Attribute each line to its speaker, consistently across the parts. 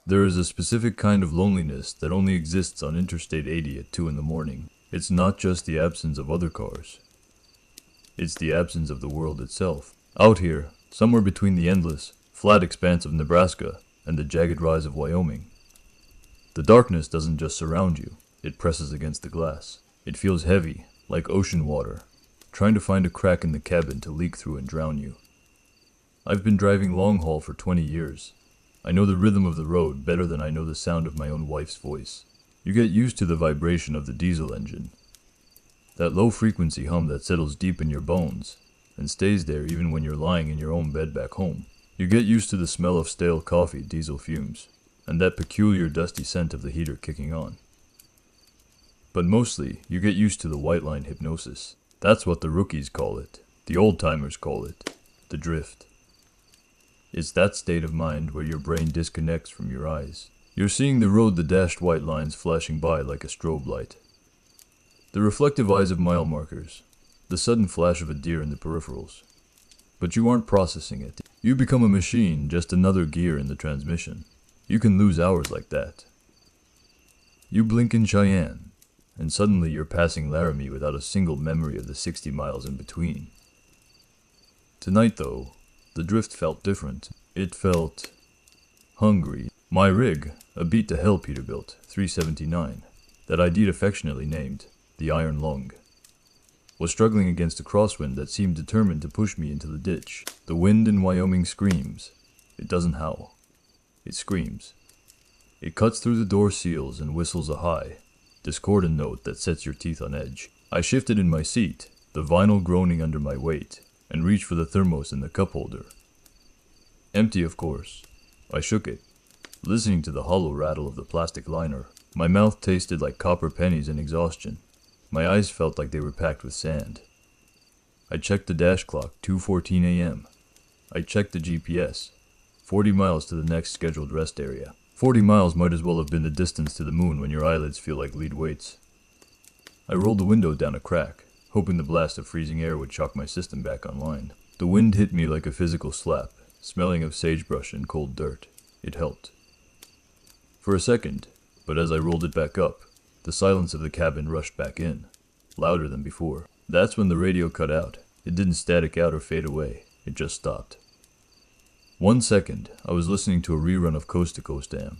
Speaker 1: There is a specific kind of loneliness that only exists on Interstate 80 at 2 in the morning. It's not just the absence of other cars. It's the absence of the world itself. Out here, somewhere between the endless, flat expanse of Nebraska and the jagged rise of Wyoming. The darkness doesn't just surround you, it presses against the glass. It feels heavy, like ocean water, trying to find a crack in the cabin to leak through and drown you. I've been driving long haul for 20 years. I know the rhythm of the road better than I know the sound of my own wife's voice. You get used to the vibration of the diesel engine. That low frequency hum that settles deep in your bones and stays there even when you're lying in your own bed back home. You get used to the smell of stale coffee, diesel fumes, and that peculiar dusty scent of the heater kicking on. But mostly, you get used to the white line hypnosis. That's what the rookies call it. The old-timers call it the drift. It's that state of mind where your brain disconnects from your eyes. You're seeing the road, the dashed white lines flashing by like a strobe light. The reflective eyes of mile markers. The sudden flash of a deer in the peripherals. But you aren't processing it. You become a machine, just another gear in the transmission. You can lose hours like that. You blink in Cheyenne, and suddenly you're passing Laramie without a single memory of the 60 miles in between. Tonight, though, the drift felt different. It felt hungry. My rig, a beat to hell Peterbilt 379, that I'd affectionately named the Iron Lung, was struggling against a crosswind that seemed determined to push me into the ditch. The wind in Wyoming screams. It doesn't howl. It screams. It cuts through the door seals and whistles a high, discordant note that sets your teeth on edge. I shifted in my seat, the vinyl groaning under my weight, and reached for the thermos in the cup holder. Empty, of course. I shook it, listening to the hollow rattle of the plastic liner. My mouth tasted like copper pennies in exhaustion. My eyes felt like they were packed with sand. I checked the dash clock, 2:14 a.m. I checked the GPS, 40 miles to the next scheduled rest area. 40 miles might as well have been the distance to the moon when your eyelids feel like lead weights. I rolled the window down a crack, hoping the blast of freezing air would shock my system back online. The wind hit me like a physical slap, smelling of sagebrush and cold dirt. It helped. For a second, but as I rolled it back up, the silence of the cabin rushed back in, louder than before. That's when the radio cut out. It didn't static out or fade away. It just stopped. 1 second, I was listening to a rerun of Coast to Coast AM,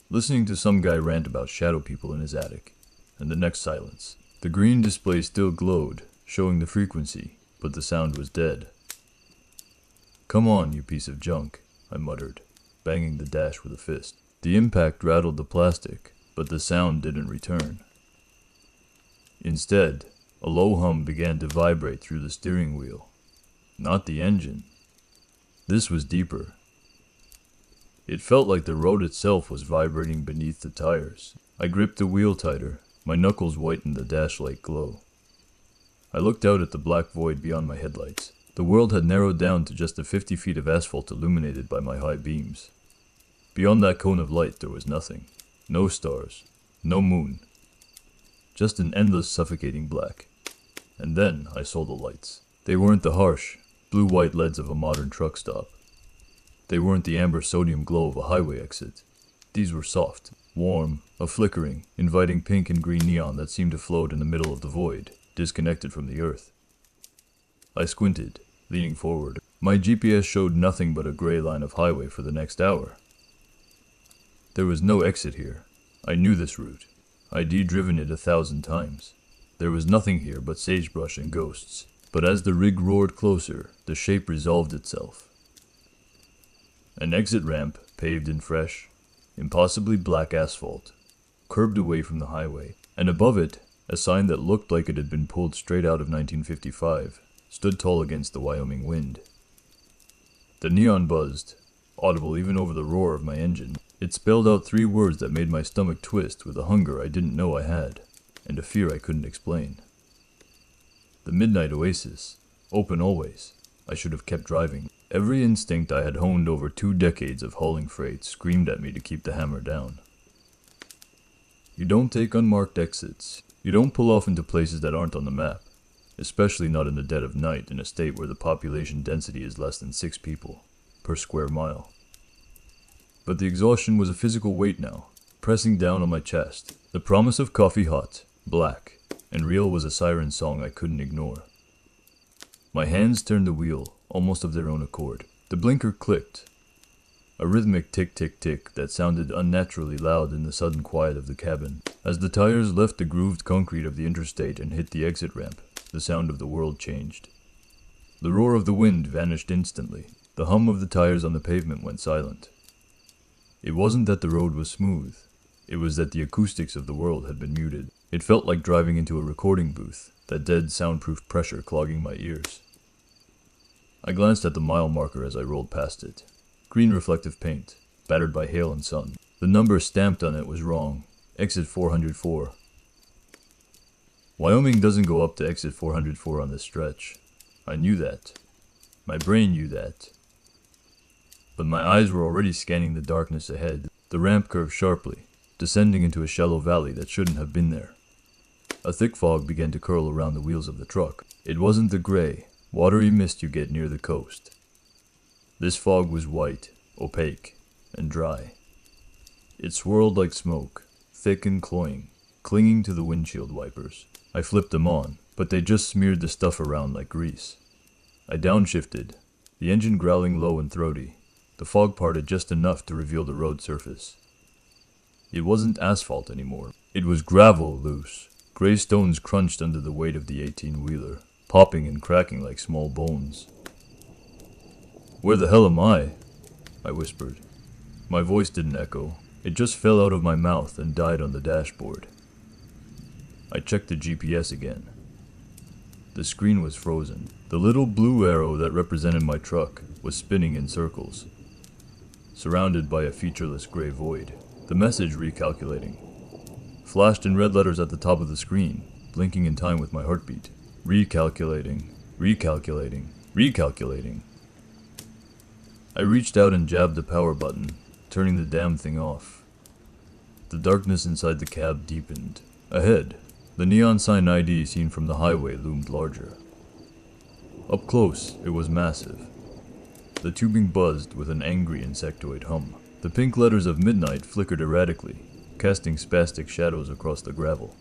Speaker 1: listening to some guy rant about shadow people in his attic, and the next silence. The green display still glowed, showing the frequency, but the sound was dead. "Come on, you piece of junk," I muttered, banging the dash with a fist. The impact rattled the plastic, but the sound didn't return. Instead, a low hum began to vibrate through the steering wheel. Not the engine. This was deeper. It felt like the road itself was vibrating beneath the tires. I gripped the wheel tighter. My knuckles whitened the dash-light glow. I looked out at the black void beyond my headlights. The world had narrowed down to just the 50 feet of asphalt illuminated by my high beams. Beyond that cone of light there was nothing. No stars. No moon. Just an endless suffocating black. And then I saw the lights. They weren't the harsh, blue-white LEDs of a modern truck stop. They weren't the amber sodium glow of a highway exit. These were soft, warm, a flickering, inviting pink and green neon that seemed to float in the middle of the void, disconnected from the earth. I squinted, leaning forward. My GPS showed nothing but a gray line of highway for the next hour. There was no exit here. I knew this route. I'd driven it 1,000 times. There was nothing here but sagebrush and ghosts. But as the rig roared closer, the shape resolved itself. An exit ramp, paved in fresh, impossibly black asphalt, curved away from the highway, and above it, a sign that looked like it had been pulled straight out of 1955, stood tall against the Wyoming wind. The neon buzzed, audible even over the roar of my engine. It spelled out 3 words that made my stomach twist with a hunger I didn't know I had, and a fear I couldn't explain. The Midnight Oasis. Open always. I should have kept driving. Every instinct I had honed over 2 decades of hauling freight screamed at me to keep the hammer down. You don't take unmarked exits. You don't pull off into places that aren't on the map, especially not in the dead of night in a state where the population density is less than 6 people per square mile. but the exhaustion was a physical weight now, pressing down on my chest. The promise of coffee hot, black, and real was a siren song I couldn't ignore. My hands turned the wheel, almost of their own accord. The blinker clicked, a rhythmic tick-tick-tick that sounded unnaturally loud in the sudden quiet of the cabin. As the tires left the grooved concrete of the interstate and hit the exit ramp, the sound of the world changed. The roar of the wind vanished instantly. The hum of the tires on the pavement went silent. It wasn't that the road was smooth. It was that the acoustics of the world had been muted. It felt like driving into a recording booth, that dead soundproof pressure clogging my ears. I glanced at the mile marker as I rolled past it. Green reflective paint, battered by hail and sun. The number stamped on it was wrong. Exit 404. Wyoming doesn't go up to exit 404 on this stretch. I knew that. My brain knew that. But my eyes were already scanning the darkness ahead. The ramp curved sharply, descending into a shallow valley that shouldn't have been there. A thick fog began to curl around the wheels of the truck. It wasn't the gray, watery mist you get near the coast. This fog was white, opaque, and dry. It swirled like smoke, thick and cloying, clinging to the windshield wipers. I flipped them on, but they just smeared the stuff around like grease. I downshifted, the engine growling low and throaty. The fog parted just enough to reveal the road surface. It wasn't asphalt anymore. It was gravel loose. Gray stones crunched under the weight of the 18-wheeler, popping and cracking like small bones. "Where the hell am I?" I whispered. My voice didn't echo. It just fell out of my mouth and died on the dashboard. I checked the GPS again. The screen was frozen. The little blue arrow that represented my truck was spinning in circles, surrounded by a featureless gray void. The message, recalculating, flashed in red letters at the top of the screen, blinking in time with my heartbeat. Recalculating, recalculating, recalculating. I reached out and jabbed the power button, turning the damn thing off. The darkness inside the cab deepened. Ahead, the neon sign I-80 seen from the highway loomed larger. Up close, it was massive. The tubing buzzed with an angry insectoid hum. The pink letters of midnight flickered erratically, casting spastic shadows across the gravel.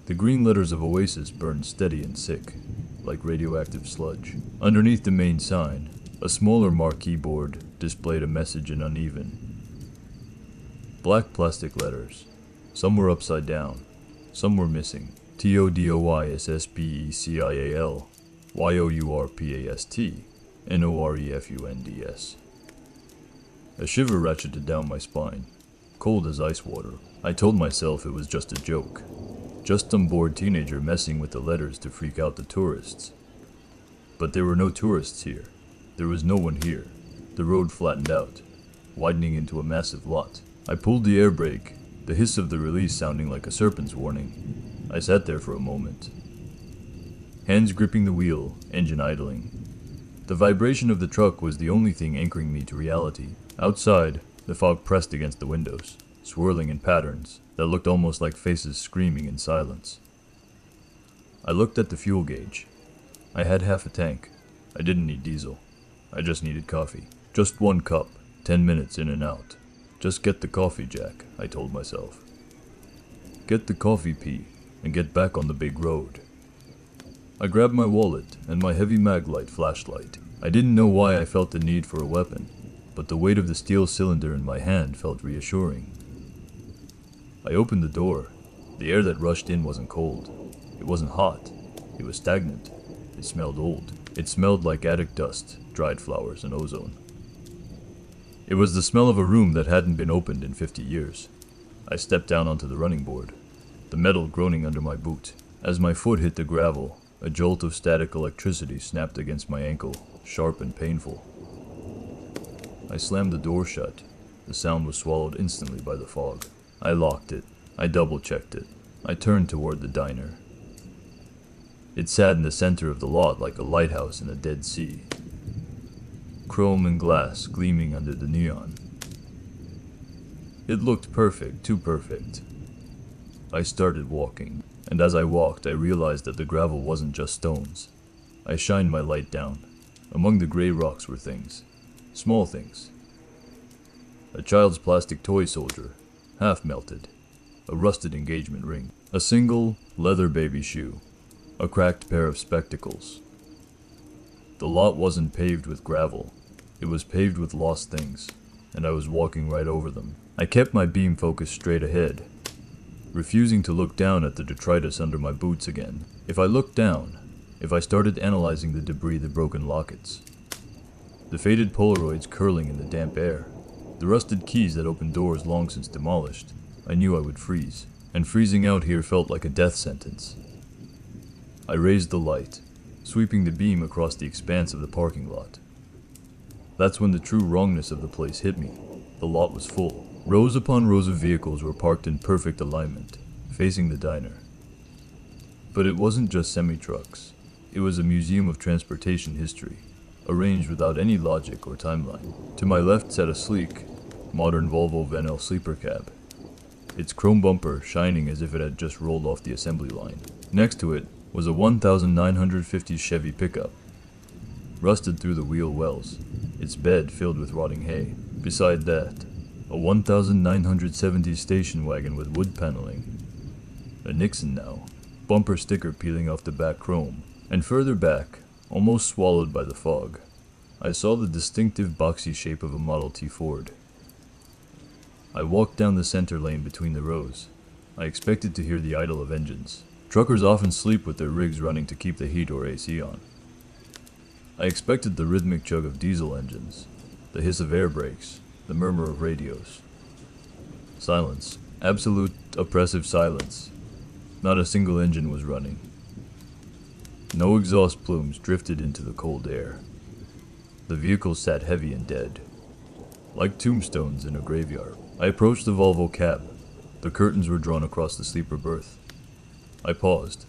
Speaker 1: The green letters of Oasis burned steady and sick, like radioactive sludge. Underneath the main sign, a smaller marquee board displayed a message in uneven, black plastic letters. Some were upside down, some were missing. TODOYSSBECIAL, YOURPAST, NOREFUNDS. A shiver ratcheted down my spine, cold as ice water. I told myself it was just a joke. Just some bored teenager messing with the letters to freak out the tourists. But there were no tourists here. There was no one here. The road flattened out, widening into a massive lot. I pulled the air brake, the hiss of the release sounding like a serpent's warning. I sat there for a moment, hands gripping the wheel, engine idling. The vibration of the truck was the only thing anchoring me to reality. Outside, the fog pressed against the windows, swirling in patterns that looked almost like faces screaming in silence. I looked at the fuel gauge. I had half a tank. I didn't need diesel. I just needed coffee. Just one cup, 10 minutes in and out. Just get the coffee, Jack, I told myself. Get the coffee, P, and get back on the big road. I grabbed my wallet and my heavy Maglite flashlight. I didn't know why I felt the need for a weapon, but the weight of the steel cylinder in my hand felt reassuring. I opened the door. The air that rushed in wasn't cold. It wasn't hot. It was stagnant. It smelled old. It smelled like attic dust, dried flowers, and ozone. It was the smell of a room that hadn't been opened in 50 years. I stepped down onto the running board, the metal groaning under my boot. As my foot hit the gravel, a jolt of static electricity snapped against my ankle, sharp and painful. I slammed the door shut. The sound was swallowed instantly by the fog. I locked it. I double-checked it. I turned toward the diner. It sat in the center of the lot like a lighthouse in a dead sea. Chrome and glass gleaming under the neon. It looked perfect, too perfect. I started walking, and as I walked I realized that the gravel wasn't just stones. I shined my light down. Among the gray rocks were things. Small things. A child's plastic toy soldier, half melted. A rusted engagement ring. A single leather baby shoe. A cracked pair of spectacles. The lot wasn't paved with gravel. It was paved with lost things, and I was walking right over them. I kept my beam focused straight ahead, refusing to look down at the detritus under my boots again. If I looked down, if I started analyzing the debris, the broken lockets, the faded Polaroids curling in the damp air, the rusted keys that opened doors long since demolished, I knew I would freeze, and freezing out here felt like a death sentence. I raised the light, sweeping the beam across the expanse of the parking lot. That's when the true wrongness of the place hit me. The lot was full. Rows upon rows of vehicles were parked in perfect alignment, facing the diner. But it wasn't just semi-trucks. It was a museum of transportation history, arranged without any logic or timeline. To my left sat a sleek, modern Volvo Van L sleeper cab, its chrome bumper shining as if it had just rolled off the assembly line. Next to it was a 1950 Chevy pickup, rusted through the wheel wells, its bed filled with rotting hay. Beside that, a 1970 station wagon with wood paneling. A Nixon now, bumper sticker peeling off the back chrome. And further back, almost swallowed by the fog, I saw the distinctive boxy shape of a Model T Ford. I walked down the center lane between the rows. I expected to hear the idle of engines. Truckers often sleep with their rigs running to keep the heat or AC on. I expected the rhythmic chug of diesel engines, the hiss of air brakes, the murmur of radios. Silence. Absolute, oppressive silence. Not a single engine was running. No exhaust plumes drifted into the cold air. The vehicles sat heavy and dead, like tombstones in a graveyard. I approached the Volvo cab. The curtains were drawn across the sleeper berth. I paused,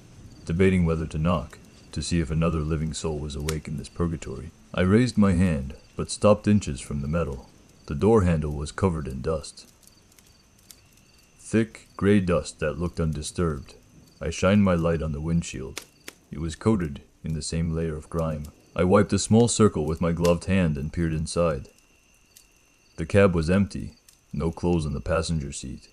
Speaker 1: debating whether to knock, to see if another living soul was awake in this purgatory. I raised my hand, but stopped inches from the metal. The door handle was covered in dust. Thick, gray dust that looked undisturbed. I shined my light on the windshield. It was coated in the same layer of grime. I wiped a small circle with my gloved hand and peered inside. The cab was empty. No clothes on the passenger seat.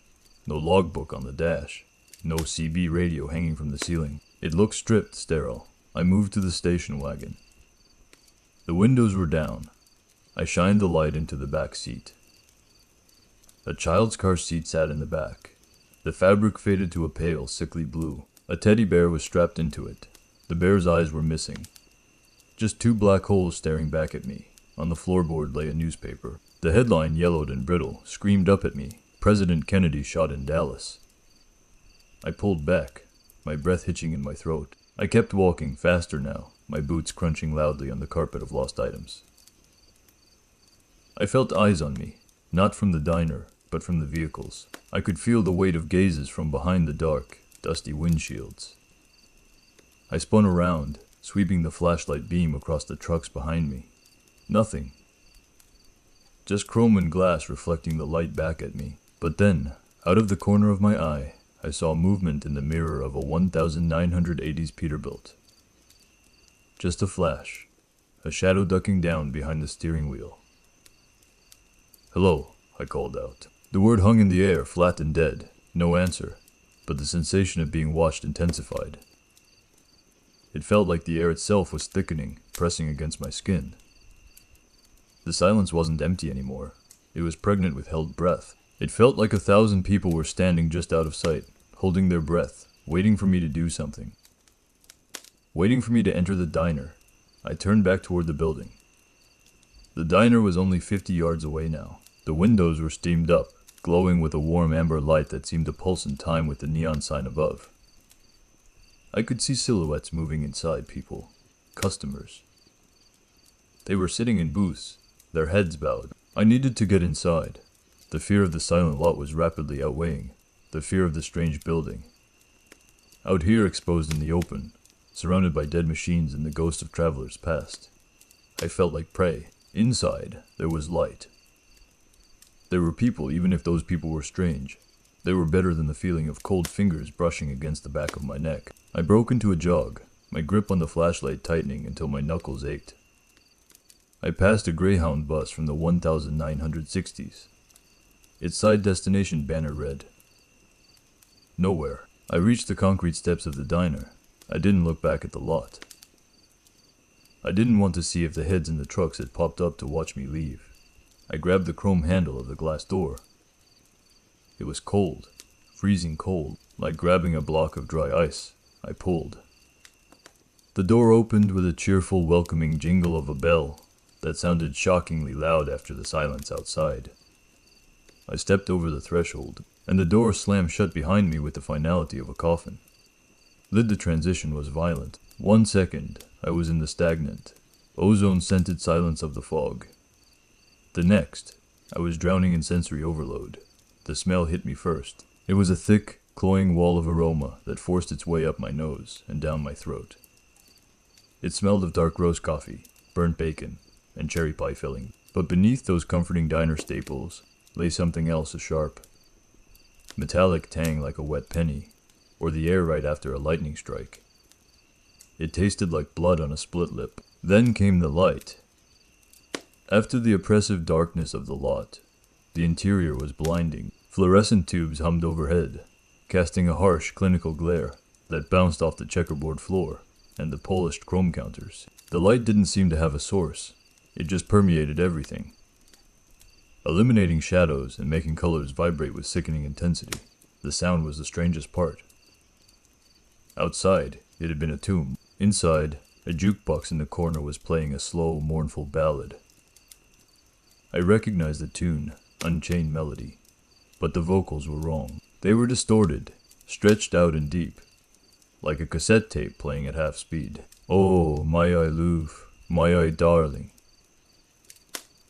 Speaker 1: No logbook on the dash. No CB radio hanging from the ceiling. It looked stripped, sterile. I moved to the station wagon. The windows were down. I shined the light into the back seat. A child's car seat sat in the back. The fabric faded to a pale, sickly blue. A teddy bear was strapped into it. The bear's eyes were missing. Just two black holes staring back at me. On the floorboard lay a newspaper. The headline, yellowed and brittle, screamed up at me, "President Kennedy shot in Dallas." I pulled back, my breath hitching in my throat. I kept walking, faster now, my boots crunching loudly on the carpet of lost items. I felt eyes on me, not from the diner, but from the vehicles. I could feel the weight of gazes from behind the dark, dusty windshields. I spun around, sweeping the flashlight beam across the trucks behind me. Nothing. Just chrome and glass reflecting the light back at me. But then, out of the corner of my eye, I saw movement in the mirror of a 1980s Peterbilt. Just a flash, a shadow ducking down behind the steering wheel. "Hello," I called out. The word hung in the air, flat and dead. No answer, but the sensation of being watched intensified. It felt like the air itself was thickening, pressing against my skin. The silence wasn't empty anymore. It was pregnant with held breath. It felt like 1,000 people were standing just out of sight, holding their breath, waiting for me to do something. Waiting for me to enter the diner. I turned back toward the building. The diner was only 50 yards away now. The windows were steamed up, glowing with a warm amber light that seemed to pulse in time with the neon sign above. I could see silhouettes moving inside, people, customers. They were sitting in booths, their heads bowed. I needed to get inside. The fear of the silent lot was rapidly outweighing the fear of the strange building. Out here, exposed in the open, surrounded by dead machines and the ghosts of travelers past, I felt like prey. Inside, there was light. There were people, even if those people were strange. They were better than the feeling of cold fingers brushing against the back of my neck. I broke into a jog, my grip on the flashlight tightening until my knuckles ached. I passed a Greyhound bus from the 1960s. Its side destination banner read. Nowhere. I reached the concrete steps of the diner. I didn't look back at the lot. I didn't want to see if the heads in the trucks had popped up to watch me leave. I grabbed the chrome handle of the glass door. It was cold, freezing cold, like grabbing a block of dry ice. I pulled. The door opened with a cheerful, welcoming jingle of a bell that sounded shockingly loud after the silence outside. I stepped over the threshold, and the door slammed shut behind me with the finality of a coffin. The transition was violent. 1 second, I was in the stagnant, ozone-scented silence of the fog. The next, I was drowning in sensory overload. The smell hit me first. It was a thick, cloying wall of aroma that forced its way up my nose and down my throat. It smelled of dark roast coffee, burnt bacon, and cherry pie filling. But beneath those comforting diner staples lay something else, a sharp, metallic tang like a wet penny, or the air right after a lightning strike. It tasted like blood on a split lip. Then came the light. After the oppressive darkness of the lot, the interior was blinding. Fluorescent tubes hummed overhead, casting a harsh, clinical glare that bounced off the checkerboard floor and the polished chrome counters. The light didn't seem to have a source. It just permeated everything, eliminating shadows and making colors vibrate with sickening intensity. The sound was the strangest part. Outside, it had been a tomb. Inside, a jukebox in the corner was playing a slow, mournful ballad. I recognized the tune, Unchained Melody, but the vocals were wrong. They were distorted, stretched out and deep, like a cassette tape playing at half speed. Oh, my eye love, my eye darling.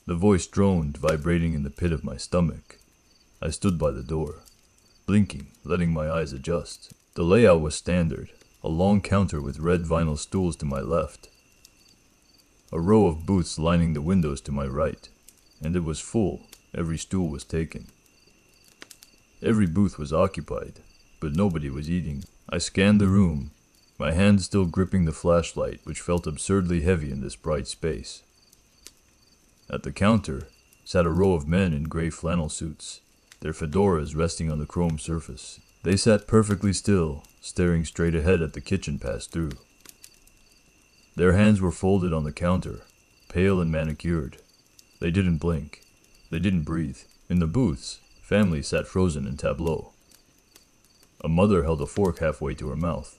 Speaker 1: The voice droned, vibrating in the pit of my stomach. I stood by the door, blinking, letting my eyes adjust. The layout was standard, a long counter with red vinyl stools to my left, a row of booths lining the windows to my right, and it was full. Every stool was taken. Every booth was occupied, but nobody was eating. I scanned the room, my hand still gripping the flashlight, which felt absurdly heavy in this bright space. At the counter sat a row of men in gray flannel suits, their fedoras resting on the chrome surface. They sat perfectly still, staring straight ahead at the kitchen pass-through. Their hands were folded on the counter, pale and manicured. They didn't blink. They didn't breathe. In the booths, families sat frozen in tableau. A mother held a fork halfway to her mouth,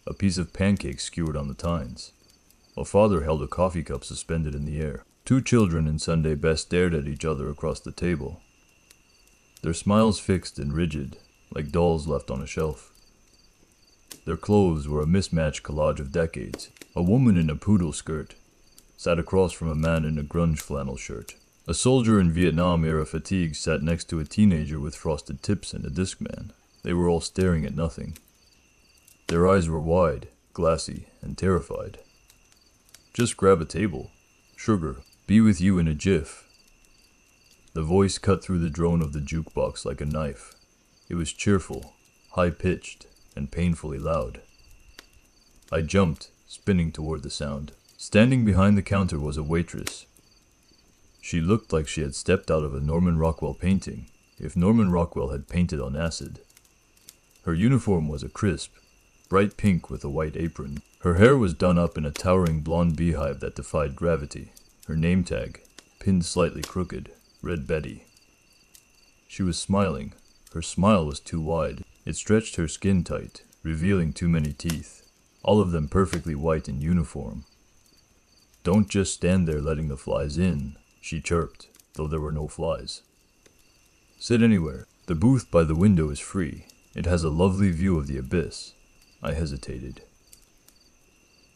Speaker 1: a piece of pancake skewered on the tines. A father held a coffee cup suspended in the air. 2 children in Sunday best stared at each other across the table, their smiles fixed and rigid, like dolls left on a shelf. Their clothes were a mismatched collage of decades. A woman in a poodle skirt sat across from a man in a grunge flannel shirt. A soldier in Vietnam-era fatigues sat next to a teenager with frosted tips and a Discman. They were all staring at nothing. Their eyes were wide, glassy, and terrified. Just grab a table. Sugar. Be with you in a jiff. The voice cut through the drone of the jukebox like a knife. It was cheerful, high-pitched, and painfully loud. I jumped, spinning toward the sound. Standing behind the counter was a waitress. She looked like she had stepped out of a Norman Rockwell painting, if Norman Rockwell had painted on acid. Her uniform was a crisp, bright pink with a white apron. Her hair was done up in a towering blonde beehive that defied gravity. Her name tag, pinned slightly crooked, read Betty. She was smiling. Her smile was too wide. It stretched her skin tight, revealing too many teeth, all of them perfectly white and uniform. Don't just stand there letting the flies in, she chirped, though there were no flies. Sit anywhere. The booth by the window is free. It has a lovely view of the abyss. I hesitated.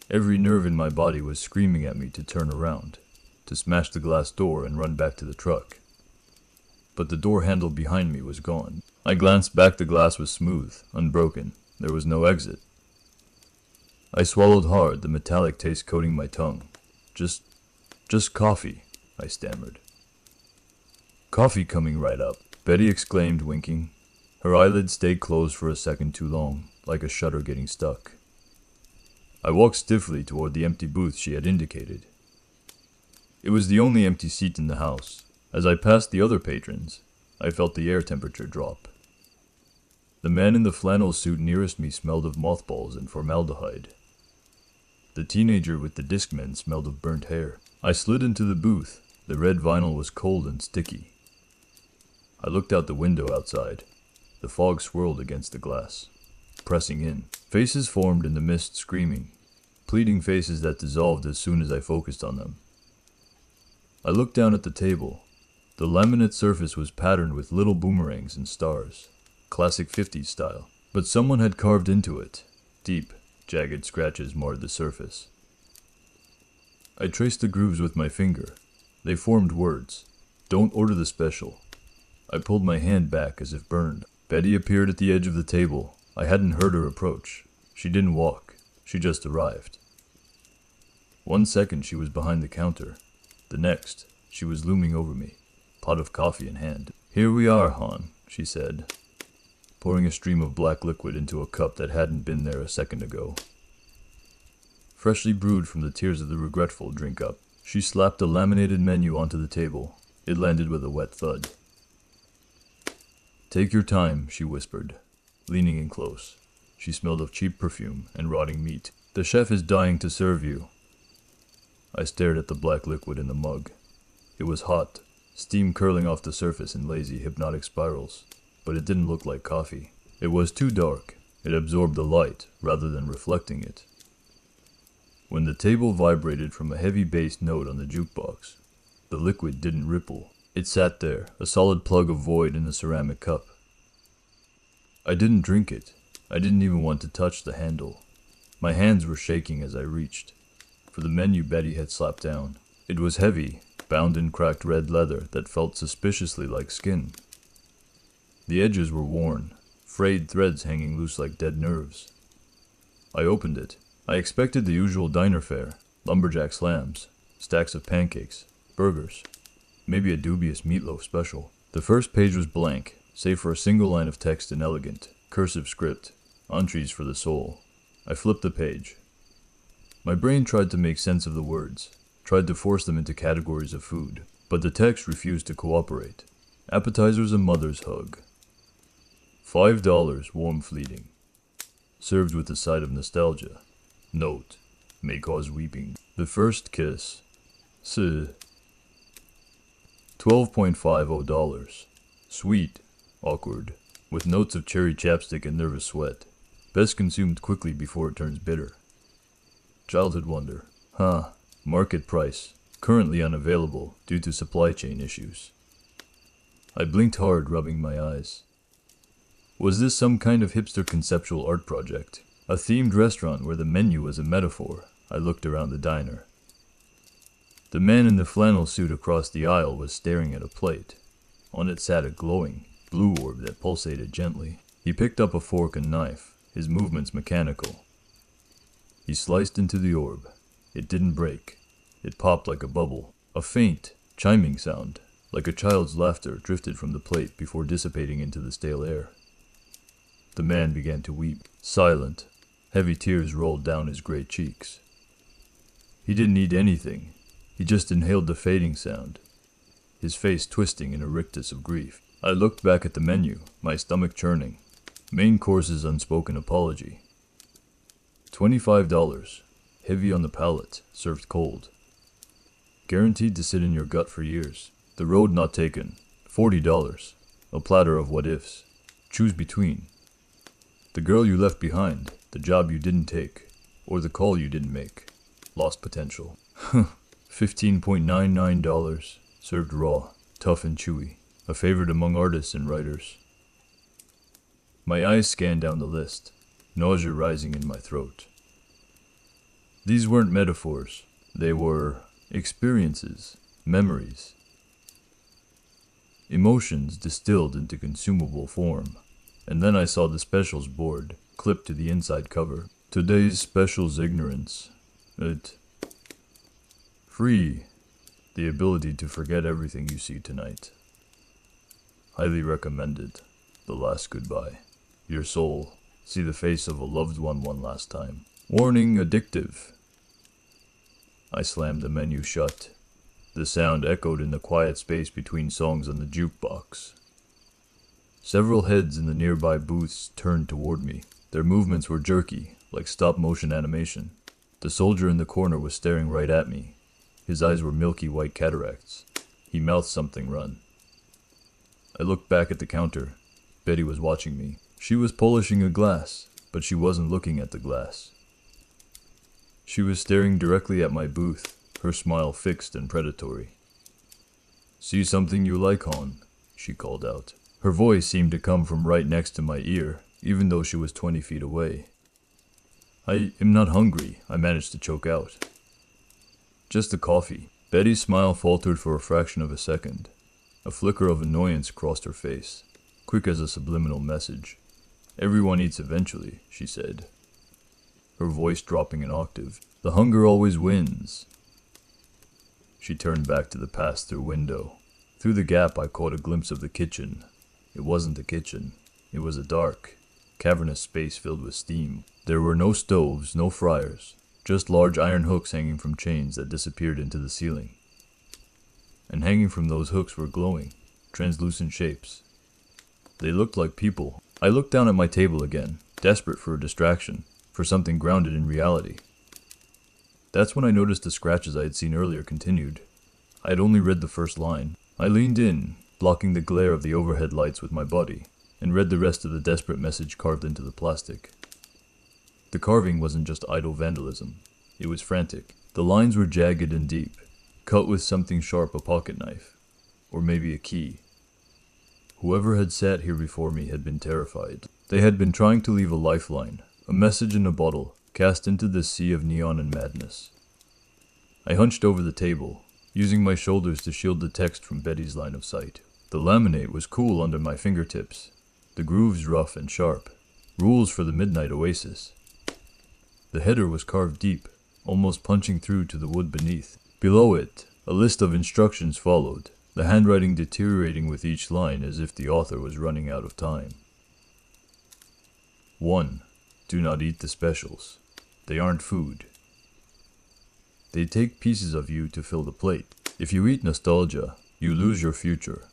Speaker 1: Every nerve in my body was screaming at me to turn around, to smash the glass door and run back to the truck. But the door handle behind me was gone. I glanced back. The glass was smooth, unbroken. There was no exit. I swallowed hard, the metallic taste coating my tongue. Just coffee, I stammered. Coffee coming right up, Betty exclaimed, winking. Her eyelids stayed closed for a second too long, like a shutter getting stuck. I walked stiffly toward the empty booth she had indicated. It was the only empty seat in the house. As I passed the other patrons, I felt the air temperature drop. The man in the flannel suit nearest me smelled of mothballs and formaldehyde. The teenager with the Discman smelled of burnt hair. I slid into the booth. The red vinyl was cold and sticky. I looked out the window outside. The fog swirled against the glass, pressing in. Faces formed in the mist, screaming, pleading faces that dissolved as soon as I focused on them. I looked down at the table. The laminate surface was patterned with little boomerangs and stars, classic 50s style, but someone had carved into it. Deep, jagged scratches marred the surface. I traced the grooves with my finger. They formed words. Don't order the special. I pulled my hand back as if burned. Betty appeared at the edge of the table. I hadn't heard her approach. She didn't walk. She just arrived. 1 second she was behind the counter. The next, she was looming over me, pot of coffee in hand. Here we are, hon, she said, pouring a stream of black liquid into a cup that hadn't been there a second ago. Freshly brewed from the tears of the regretful drink up. She slapped a laminated menu onto the table. It landed with a wet thud. Take your time, she whispered, leaning in close. She smelled of cheap perfume and rotting meat. The chef is dying to serve you. I stared at the black liquid in the mug. It was hot, steam curling off the surface in lazy, hypnotic spirals, but it didn't look like coffee. It was too dark. It absorbed the light rather than reflecting it. When the table vibrated from a heavy bass note on the jukebox, the liquid didn't ripple. It sat there, a solid plug of void in the ceramic cup. I didn't drink it. I didn't even want to touch the handle. My hands were shaking as I reached for the menu Betty had slapped down. It was heavy, bound in cracked red leather that felt suspiciously like skin. The edges were worn, frayed threads hanging loose like dead nerves. I opened it. I expected the usual diner fare, lumberjack slams, stacks of pancakes, burgers, maybe a dubious meatloaf special. The first page was blank, save for a single line of text in elegant, cursive script, entrees for the soul. I flipped the page. My brain tried to make sense of the words, tried to force them into categories of food, but the text refused to cooperate. Appetizers a mother's hug. $5, warm fleeting. Served with a side of nostalgia. Note, may cause weeping. The first kiss. $12.50. Sweet, awkward, with notes of cherry chapstick and nervous sweat. Best consumed quickly before it turns bitter. Childhood wonder. Market price. Currently unavailable due to supply chain issues. I blinked hard, rubbing my eyes. Was this some kind of hipster conceptual art project? A themed restaurant where the menu was a metaphor? I looked around the diner. The man in the flannel suit across the aisle was staring at a plate. On it sat a glowing, blue orb that pulsated gently. He picked up a fork and knife, his movements mechanical. He sliced into the orb. It didn't break. It popped like a bubble. A faint, chiming sound, like a child's laughter, drifted from the plate before dissipating into the stale air. The man began to weep, silent. Heavy tears rolled down his gray cheeks. He didn't need anything. He just inhaled the fading sound, his face twisting in a rictus of grief. I looked back at the menu, my stomach churning. Main course's unspoken apology. $25, heavy on the palate, served cold. Guaranteed to sit in your gut for years. The road not taken. $40, a platter of what-ifs. Choose between. The girl you left behind, the job you didn't take, or the call you didn't make. Lost potential. $15.99, served raw, tough and chewy, a favorite among artists and writers. My eyes scanned down the list, nausea rising in my throat. These weren't metaphors. They were experiences, memories, emotions distilled into consumable form. And then I saw the specials board, clipped to the inside cover. Today's special's ignorance. Free. The ability to forget everything you see tonight. Highly recommended. The last goodbye. Your soul. See the face of a loved one last time. Warning, addictive. I slammed the menu shut. The sound echoed in the quiet space between songs on the jukebox. Several heads in the nearby booths turned toward me. Their movements were jerky, like stop-motion animation. The soldier in the corner was staring right at me. His eyes were milky white cataracts. He mouthed something run. I looked back at the counter. Betty was watching me. She was polishing a glass, but she wasn't looking at the glass. She was staring directly at my booth, her smile fixed and predatory. "See something you like, hon?" she called out. Her voice seemed to come from right next to my ear, even though she was 20 feet away. "I am not hungry," I managed to choke out. "Just the coffee." Betty's smile faltered for a fraction of a second. A flicker of annoyance crossed her face, quick as a subliminal message. "Everyone eats eventually," she said, her voice dropping an octave. "The hunger always wins." She turned back to the pass-through window. Through the gap I caught a glimpse of the kitchen. It wasn't a kitchen. It was a dark, cavernous space filled with steam. There were no stoves, no fryers, just large iron hooks hanging from chains that disappeared into the ceiling. And hanging from those hooks were glowing, translucent shapes. They looked like people. I looked down at my table again, desperate for a distraction, for something grounded in reality. That's when I noticed the scratches I had seen earlier continued. I had only read the first line. I leaned in, blocking the glare of the overhead lights with my body, and read the rest of the desperate message carved into the plastic. The carving wasn't just idle vandalism. It was frantic. The lines were jagged and deep, cut with something sharp, a pocket knife, or maybe a key. Whoever had sat here before me had been terrified. They had been trying to leave a lifeline, a message in a bottle, cast into this sea of neon and madness. I hunched over the table, using my shoulders to shield the text from Betty's line of sight. The laminate was cool under my fingertips, the grooves rough and sharp. Rules for the midnight oasis. The header was carved deep, almost punching through to the wood beneath. Below it, a list of instructions followed, the handwriting deteriorating with each line as if the author was running out of time. 1. Do not eat the specials. They aren't food. They take pieces of you to fill the plate. If you eat nostalgia, you lose your future.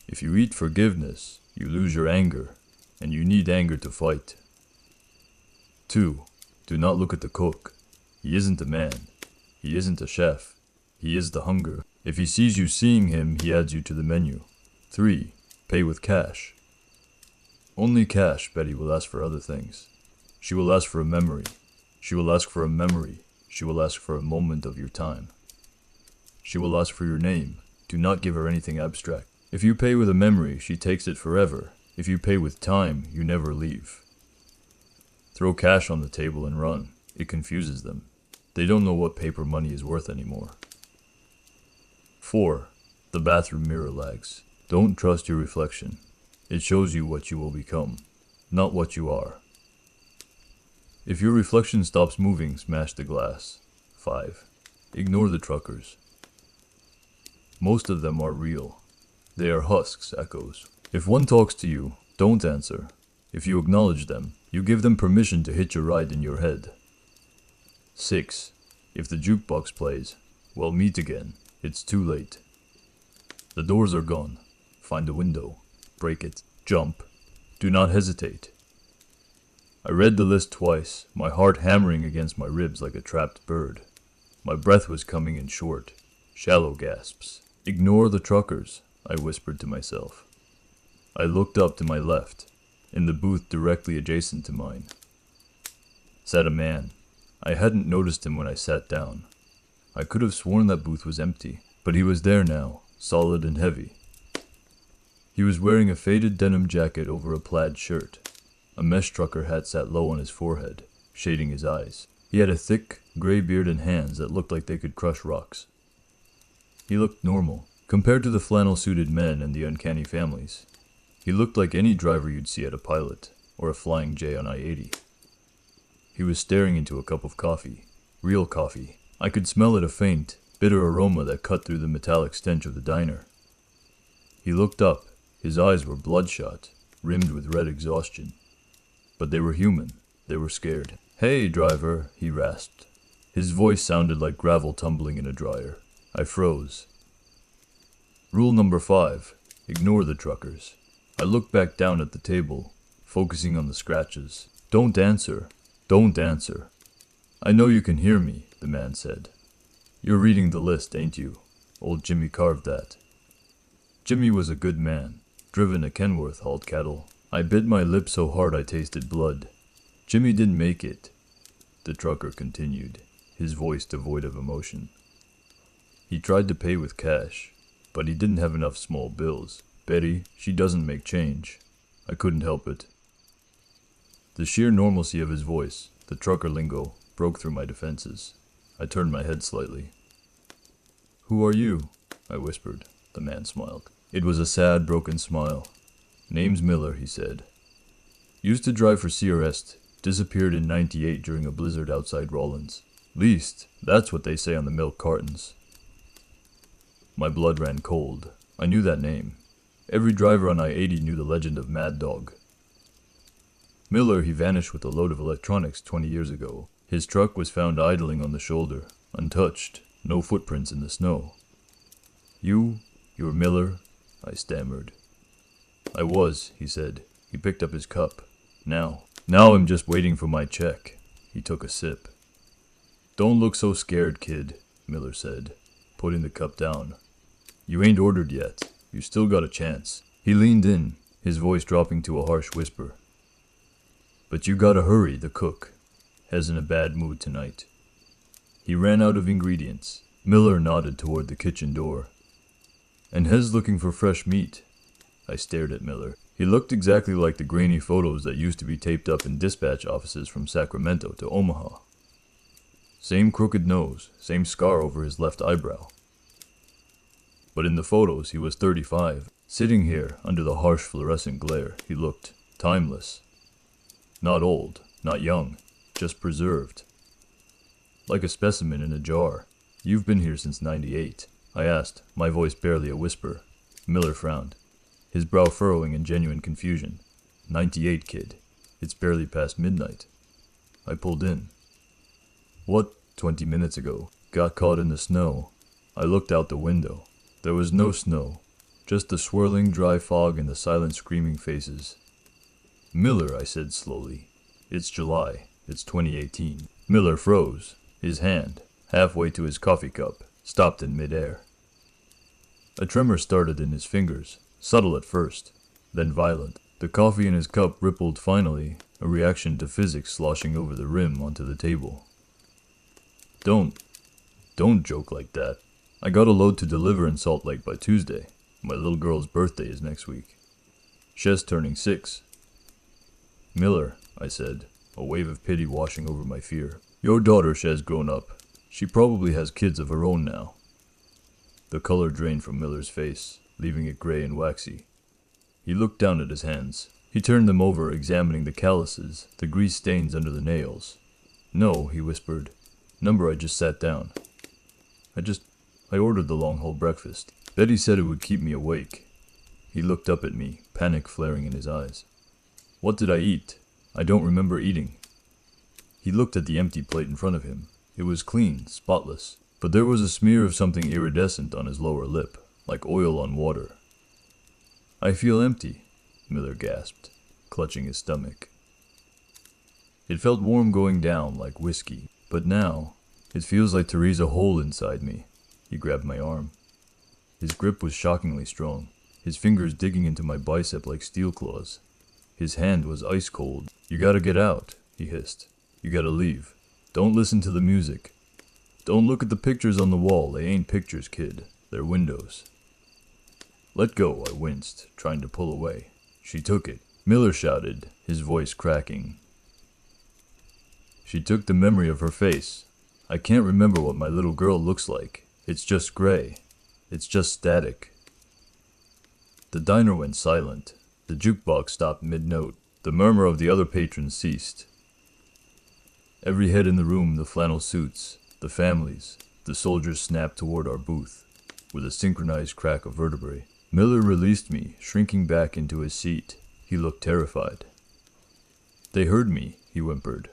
Speaker 1: If you eat forgiveness, you lose your anger, and you need anger to fight. 2. Do not look at the cook. He isn't a man. He isn't a chef. He is the hunger. If he sees you seeing him, he adds you to the menu. 3. Pay with cash. Only cash. Betty will ask for other things. She will ask for a memory. She will ask for a memory. She will ask for a moment of your time. She will ask for your name. Do not give her anything abstract. If you pay with a memory, she takes it forever. If you pay with time, you never leave. Throw cash on the table and run. It confuses them. They don't know what paper money is worth anymore. 4. The bathroom mirror lags. Don't trust your reflection. It shows you what you will become, not what you are. If your reflection stops moving, smash the glass. 5. Ignore the truckers. Most of them are real. They are husks, echoes. If one talks to you, don't answer. If you acknowledge them, you give them permission to hitch a ride in your head. 6. If the jukebox plays, well, meet again. It's too late. The doors are gone. Find a window. Break it. Jump. Do not hesitate. I read the list twice, my heart hammering against my ribs like a trapped bird. My breath was coming in short, shallow gasps. Ignore the truckers, I whispered to myself. I looked up to my left. In the booth directly adjacent to mine sat a man. I hadn't noticed him when I sat down. I could have sworn that booth was empty, but he was there now, solid and heavy. He was wearing a faded denim jacket over a plaid shirt. A mesh trucker hat sat low on his forehead, shading his eyes. He had a thick, gray beard and hands that looked like they could crush rocks. He looked normal, compared to the flannel-suited men and the uncanny families. He looked like any driver you'd see at a pilot, or a flying J on I-80. He was staring into a cup of coffee. Real coffee. I could smell it, a faint, bitter aroma that cut through the metallic stench of the diner. He looked up. His eyes were bloodshot, rimmed with red exhaustion. But they were human. They were scared. "Hey, driver," he rasped. His voice sounded like gravel tumbling in a dryer. I froze. Rule number 5. Ignore the truckers. I looked back down at the table, focusing on the scratches. Don't answer. Don't answer. I know you can hear me, the man said. You're reading the list, ain't you? Old Jimmy carved that. Jimmy was a good man. Driven a Kenworth hauled cattle. I bit my lip so hard I tasted blood. Jimmy didn't make it, the trucker continued, his voice devoid of emotion. He tried to pay with cash, but he didn't have enough small bills. Betty, she doesn't make change. I couldn't help it. The sheer normalcy of his voice, the trucker lingo, broke through my defenses. I turned my head slightly. Who are you? I whispered. The man smiled. It was a sad, broken smile. Name's Miller, he said. Used to drive for CRS, disappeared in '98 during a blizzard outside Rawlins. Least, that's what they say on the milk cartons. My blood ran cold. I knew that name. Every driver on I-80 knew the legend of Mad Dog. Miller, he vanished with a load of electronics 20 years ago. His truck was found idling on the shoulder, untouched, no footprints in the snow. You're Miller? I stammered. I was, he said. He picked up his cup. Now I'm just waiting for my check. He took a sip. Don't look so scared, kid, Miller said, putting the cup down. You ain't ordered yet. You still got a chance. He leaned in, his voice dropping to a harsh whisper. But you gotta hurry, the cook. Has in a bad mood tonight. He ran out of ingredients. Miller nodded toward the kitchen door. And Hez looking for fresh meat. I stared at Miller. He looked exactly like the grainy photos that used to be taped up in dispatch offices from Sacramento to Omaha. Same crooked nose, same scar over his left eyebrow. But in the photos, he was 35. Sitting here, under the harsh fluorescent glare, he looked timeless. Not old, not young, just preserved. Like a specimen in a jar. You've been here since '98, I asked, my voice barely a whisper. Miller frowned, his brow furrowing in genuine confusion. 98, kid. It's barely past midnight. I pulled in. What? 20 minutes ago. Got caught in the snow. I looked out the window. There was no snow, just the swirling dry fog and the silent screaming faces. Miller, I said slowly. It's July. It's 2018. Miller froze. His hand, halfway to his coffee cup, stopped in midair. A tremor started in his fingers, subtle at first, then violent. The coffee in his cup rippled finally, a reaction to physics sloshing over the rim onto the table. Don't joke like that. I got a load to deliver in Salt Lake by Tuesday. My little girl's birthday is next week. Shez turning 6. Miller, I said, a wave of pity washing over my fear. Your daughter, Shez, grown up. She probably has kids of her own now. The color drained from Miller's face, leaving it gray and waxy. He looked down at his hands. He turned them over, examining the calluses, the grease stains under the nails. No, he whispered. Number, I just sat down. I ordered the long-haul breakfast. Betty said it would keep me awake. He looked up at me, panic flaring in his eyes. What did I eat? I don't remember eating. He looked at the empty plate in front of him. It was clean, spotless, but there was a smear of something iridescent on his lower lip, like oil on water. I feel empty, Miller gasped, clutching his stomach. It felt warm going down like whiskey, but now it feels like to raise a hole inside me. He grabbed my arm. His grip was shockingly strong, his fingers digging into my bicep like steel claws. His hand was ice cold. You gotta get out, he hissed. You gotta leave. Don't listen to the music. Don't look at the pictures on the wall. They ain't pictures, kid. They're windows. Let go, I winced, trying to pull away. She took it. Miller shouted, his voice cracking. She took the memory of her face. I can't remember what my little girl looks like. It's just gray. It's just static. The diner went silent. The jukebox stopped mid-note. The murmur of the other patrons ceased. Every head in the room, the flannel suits, the families, the soldiers snapped toward our booth, with a synchronized crack of vertebrae. Miller released me, shrinking back into his seat. He looked terrified. They heard me, he whimpered.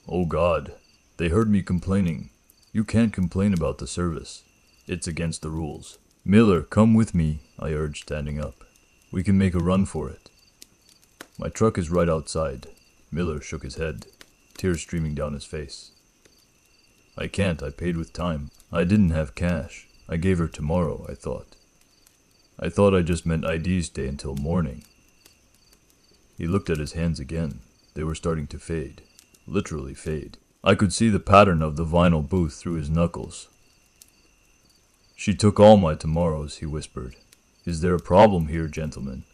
Speaker 1: Oh God, they heard me complaining. You can't complain about the service. It's against the rules. Miller, come with me, I urged, standing up. We can make a run for it. My truck is right outside. Miller shook his head, tears streaming down his face. I can't, I paid with time. I didn't have cash. I gave her tomorrow, I thought. I thought I just meant IDs stay until morning. He looked at his hands again. They were starting to fade. Literally fade. I could see the pattern of the vinyl booth through his knuckles. She took all my tomorrows, he whispered. Is there a problem here, gentlemen?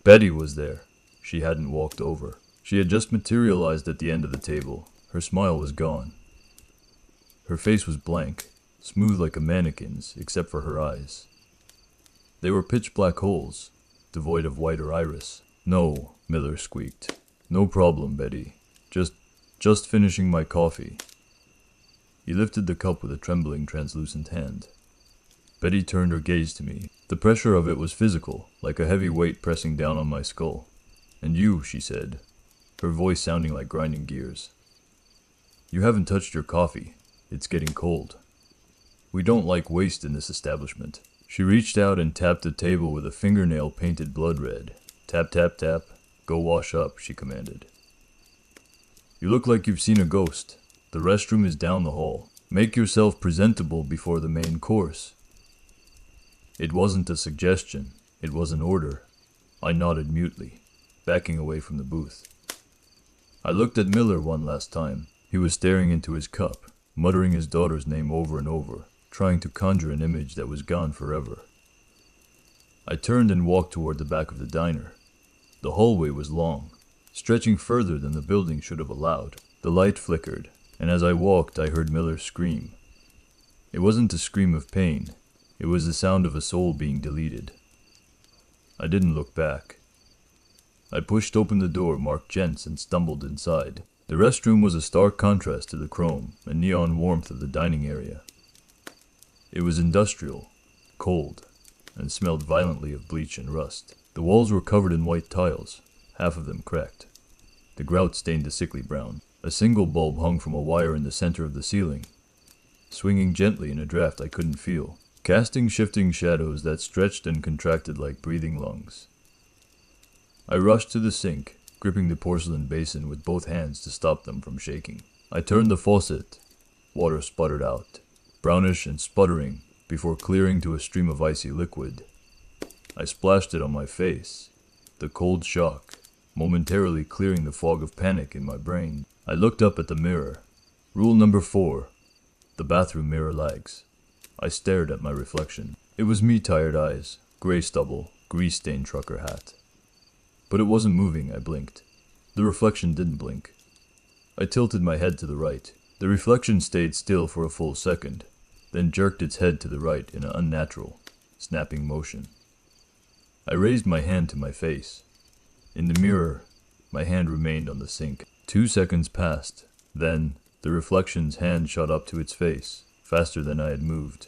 Speaker 1: Betty was there. She hadn't walked over. She had just materialized at the end of the table. Her smile was gone. Her face was blank, smooth like a mannequin's, except for her eyes. They were pitch black holes, devoid of white or iris. No, Miller squeaked. No problem, Betty. Just finishing my coffee. He lifted the cup with a trembling, translucent hand. Betty turned her gaze to me. The pressure of it was physical, like a heavy weight pressing down on my skull. And you, she said, her voice sounding like grinding gears. You haven't touched your coffee. It's getting cold. We don't like waste in this establishment. She reached out and tapped the table with a fingernail painted blood red. Tap, tap, tap. Go wash up, she commanded. You look like you've seen a ghost. The restroom is down the hall. Make yourself presentable before the main course. It wasn't a suggestion. It was an order. I nodded mutely, backing away from the booth. I looked at Miller one last time. He was staring into his cup, muttering his daughter's name over and over, trying to conjure an image that was gone forever. I turned and walked toward the back of the diner. The hallway was long, stretching further than the building should have allowed. The light flickered, and as I walked I heard Miller scream. It wasn't a scream of pain. It was the sound of a soul being deleted. I didn't look back. I pushed open the door marked Gents and stumbled inside. The restroom was a stark contrast to the chrome and neon warmth of the dining area. It was industrial, cold, and smelled violently of bleach and rust. The walls were covered in white tiles, half of them cracked. The grout stained a sickly brown. A single bulb hung from a wire in the center of the ceiling, swinging gently in a draft I couldn't feel, casting shifting shadows that stretched and contracted like breathing lungs. I rushed to the sink, gripping the porcelain basin with both hands to stop them from shaking. I turned the faucet. Water sputtered out, brownish and sputtering, before clearing to a stream of icy liquid. I splashed it on my face, the cold shock momentarily clearing the fog of panic in my brain. I looked up at the mirror. Rule number 4. The bathroom mirror lags. I stared at my reflection. It was me, tired eyes, gray stubble, grease-stained trucker hat. But it wasn't moving, I blinked. The reflection didn't blink. I tilted my head to the right. The reflection stayed still for a full second, then jerked its head to the right in an unnatural, snapping motion. I raised my hand to my face. In the mirror, my hand remained on the sink. 2 seconds passed. Then, the reflection's hand shot up to its face, faster than I had moved.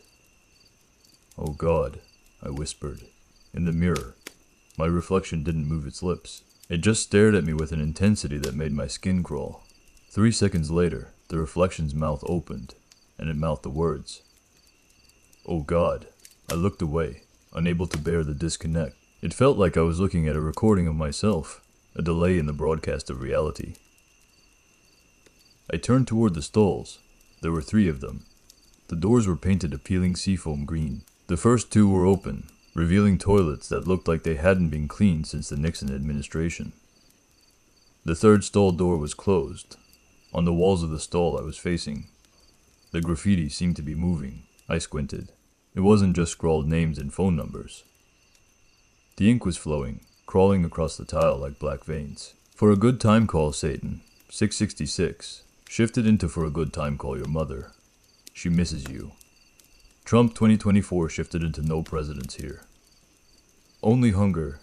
Speaker 1: Oh God, I whispered. In the mirror. My reflection didn't move its lips. It just stared at me with an intensity that made my skin crawl. 3 seconds later, the reflection's mouth opened, and it mouthed the words. Oh God. I looked away, unable to bear the disconnect. It felt like I was looking at a recording of myself, a delay in the broadcast of reality. I turned toward the stalls. There were 3 of them. The doors were painted a peeling seafoam green. The first 2 were open, revealing toilets that looked like they hadn't been cleaned since the Nixon administration. The 3rd stall door was closed. On the walls of the stall I was facing, the graffiti seemed to be moving. I squinted. It wasn't just scrawled names and phone numbers. The ink was flowing, crawling across the tile like black veins. For a good time call, Satan. 666. Shifted into for a good time call your mother. She misses you. Trump 2024 shifted into no presidents here. Only hunger.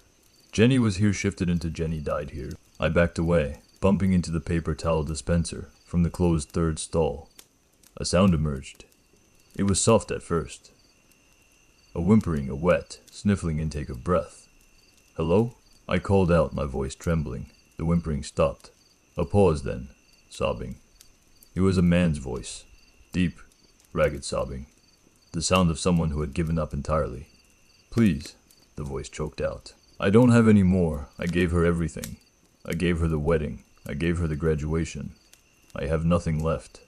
Speaker 1: Jenny was here shifted into Jenny died here. I backed away, bumping into the paper towel dispenser from the closed 3rd stall. A sound emerged. It was soft at first. A whimpering, a wet, sniffling intake of breath. Hello? I called out, my voice trembling. The whimpering stopped. A pause then, sobbing. It was a man's voice. Deep, ragged sobbing. The sound of someone who had given up entirely. Please, the voice choked out. I don't have any more. I gave her everything. I gave her the wedding. I gave her the graduation. I have nothing left.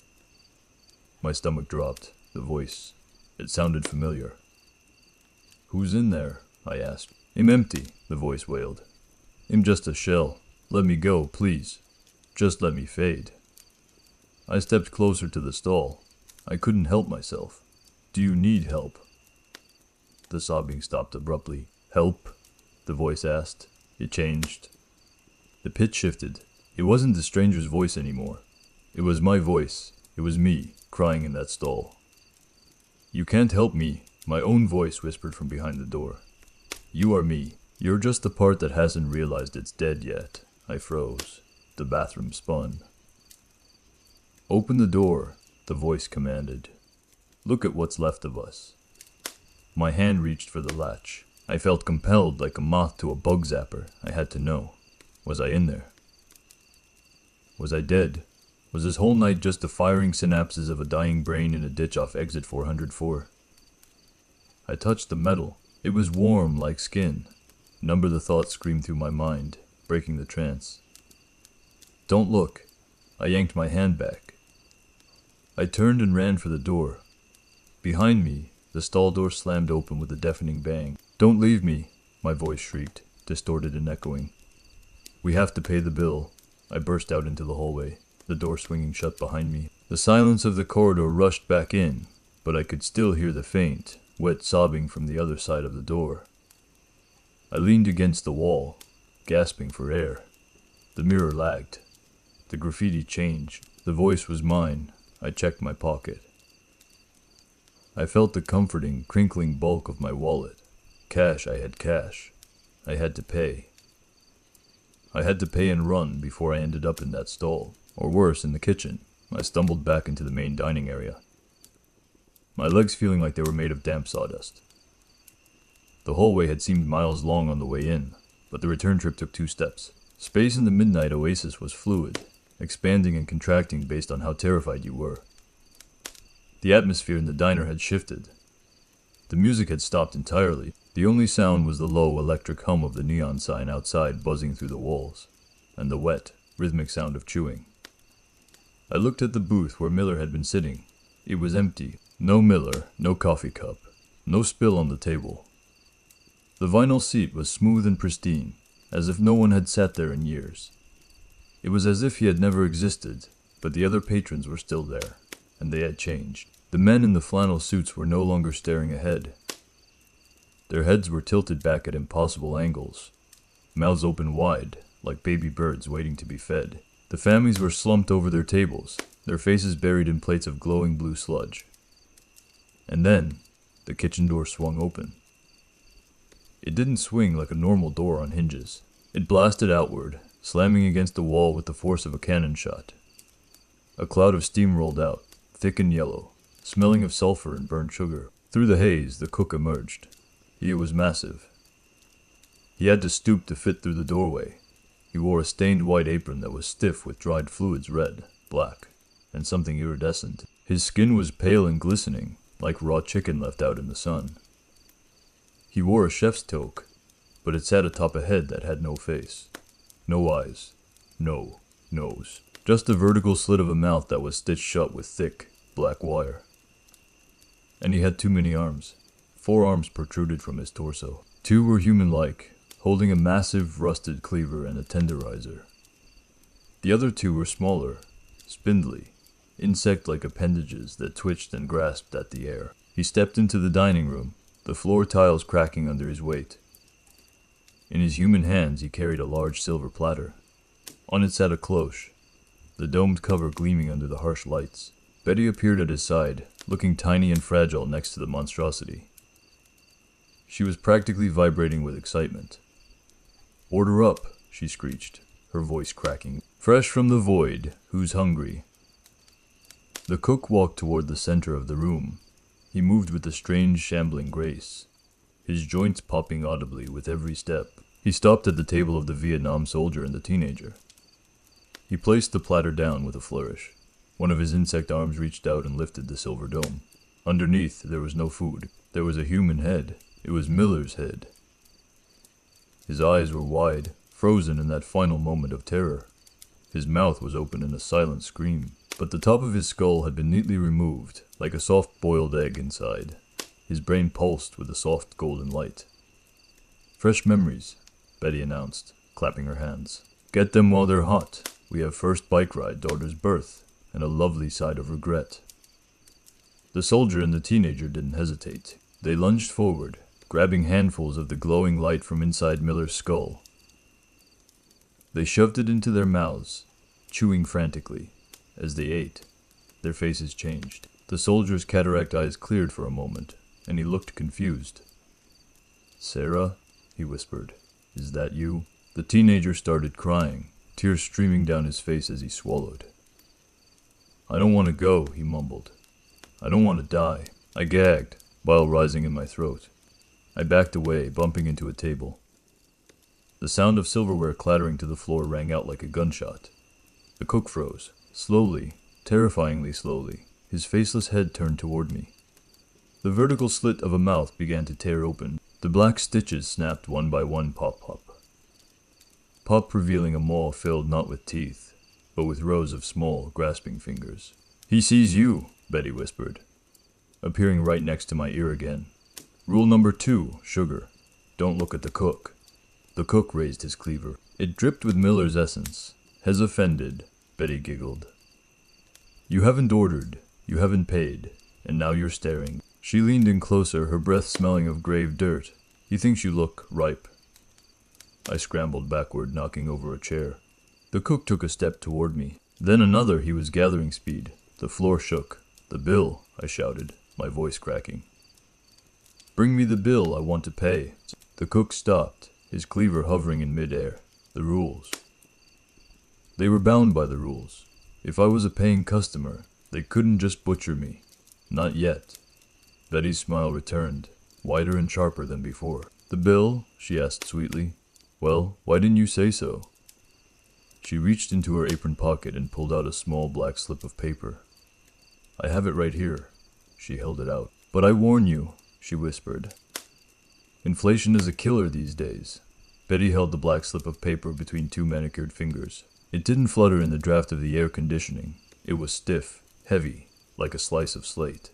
Speaker 1: My stomach dropped. The voice. It sounded familiar. Who's in there? I asked. I'm empty, the voice wailed. I'm just a shell. Let me go, please. Just let me fade. I stepped closer to the stall. I couldn't help myself. Do you need help? The sobbing stopped abruptly. Help? The voice asked. It changed. The pitch shifted. It wasn't the stranger's voice anymore. It was my voice. It was me, crying in that stall. You can't help me, my own voice whispered from behind the door. You are me. You're just the part that hasn't realized it's dead yet. I froze. The bathroom spun. Open the door, the voice commanded. Look at what's left of us. My hand reached for the latch. I felt compelled like a moth to a bug zapper. I had to know. Was I in there? Was I dead? Was this whole night just the firing synapses of a dying brain in a ditch off exit 404? I touched the metal. It was warm like skin. Number the thoughts screamed through my mind, breaking the trance. Don't look. I yanked my hand back. I turned and ran for the door. Behind me, the stall door slammed open with a deafening bang. Don't leave me, my voice shrieked, distorted and echoing. We have to pay the bill. I burst out into the hallway, the door swinging shut behind me. The silence of the corridor rushed back in, but I could still hear the faint, wet sobbing from the other side of the door. I leaned against the wall, gasping for air. The mirror lagged. The graffiti changed. The voice was mine. I checked my pocket. I felt the comforting, crinkling bulk of my wallet. Cash, I had cash. I had to pay. I had to pay and run before I ended up in that stall, or worse, in the kitchen. I stumbled back into the main dining area, my legs feeling like they were made of damp sawdust. The hallway had seemed miles long on the way in, but the return trip took 2 steps. Space in the midnight oasis was fluid, expanding and contracting based on how terrified you were. The atmosphere in the diner had shifted. The music had stopped entirely. The only sound was the low electric hum of the neon sign outside buzzing through the walls, and the wet, rhythmic sound of chewing. I looked at the booth where Miller had been sitting. It was empty. No Miller, no coffee cup, no spill on the table. The vinyl seat was smooth and pristine, as if no one had sat there in years. It was as if he had never existed, but the other patrons were still there, and they had changed. The men in the flannel suits were no longer staring ahead. Their heads were tilted back at impossible angles, mouths open wide, like baby birds waiting to be fed. The families were slumped over their tables, their faces buried in plates of glowing blue sludge. And then, the kitchen door swung open. It didn't swing like a normal door on hinges. It blasted outward, slamming against the wall with the force of a cannon shot. A cloud of steam rolled out, thick and yellow, smelling of sulfur and burnt sugar. Through the haze, the cook emerged. He was massive. He had to stoop to fit through the doorway. He wore a stained white apron that was stiff with dried fluids red, black, and something iridescent. His skin was pale and glistening, like raw chicken left out in the sun. He wore a chef's toque, but it sat atop a head that had no face, no eyes, no nose. Just a vertical slit of a mouth that was stitched shut with thick, black wire. And he had too many arms. 4 arms protruded from his torso. 2 were human-like, holding a massive, rusted cleaver and a tenderizer. The other 2 were smaller, spindly, insect-like appendages that twitched and grasped at the air. He stepped into the dining room, the floor tiles cracking under his weight. In his human hands he carried a large silver platter. On it sat a cloche, the domed cover gleaming under the harsh lights. Betty appeared at his side, looking tiny and fragile next to the monstrosity. She was practically vibrating with excitement. "Order up," she screeched, her voice cracking. "Fresh from the void, who's hungry?" The cook walked toward the center of the room. He moved with a strange, shambling grace, his joints popping audibly with every step. He stopped at the table of the Vietnam soldier and the teenager. He placed the platter down with a flourish. One of his insect arms reached out and lifted the silver dome. Underneath, there was no food. There was a human head. It was Miller's head. His eyes were wide, frozen in that final moment of terror. His mouth was open in a silent scream, but the top of his skull had been neatly removed, like a soft-boiled egg inside. His brain pulsed with a soft golden light. "Fresh memories," Betty announced, clapping her hands. "Get them while they're hot. We have first bike ride, daughter's birth, and a lovely side of regret." The soldier and the teenager didn't hesitate. They lunged forward, grabbing handfuls of the glowing light from inside Miller's skull. They shoved it into their mouths, chewing frantically. As they ate, their faces changed. The soldier's cataract eyes cleared for a moment, and he looked confused. "Sarah," he whispered, "is that you?" The teenager started crying, tears streaming down his face as he swallowed. "I don't want to go," he mumbled. "I don't want to die." I gagged, bile rising in my throat. I backed away, bumping into a table. The sound of silverware clattering to the floor rang out like a gunshot. The cook froze, slowly, terrifyingly slowly. His faceless head turned toward me. The vertical slit of a mouth began to tear open. The black stitches snapped one by one, pop, pop. Pop, revealing a maw filled not with teeth, but with rows of small, grasping fingers. "He sees you," Betty whispered, appearing right next to my ear again. "Rule number 2, sugar. Don't look at the cook." The cook raised his cleaver. It dripped with Miller's essence. "Has offended," Betty giggled. "You haven't ordered, you haven't paid, and now you're staring." She leaned in closer, her breath smelling of grave dirt. "He thinks you look ripe." I scrambled backward, knocking over a chair. The cook took a step toward me. Then another. He was gathering speed. The floor shook. "The bill," I shouted, my voice cracking. "Bring me the bill, I want to pay." The cook stopped, his cleaver hovering in midair. "The rules." They were bound by the rules. If I was a paying customer, they couldn't just butcher me. Not yet. Betty's smile returned, wider and sharper than before. "The bill?" she asked sweetly. "Well, why didn't you say so?" She reached into her apron pocket and pulled out a small black slip of paper. "I have it right here." She held it out. "But I warn you," she whispered. "Inflation is a killer these days." Betty held the black slip of paper between two manicured fingers. It didn't flutter in the draft of the air conditioning. It was stiff, heavy, like a slice of slate.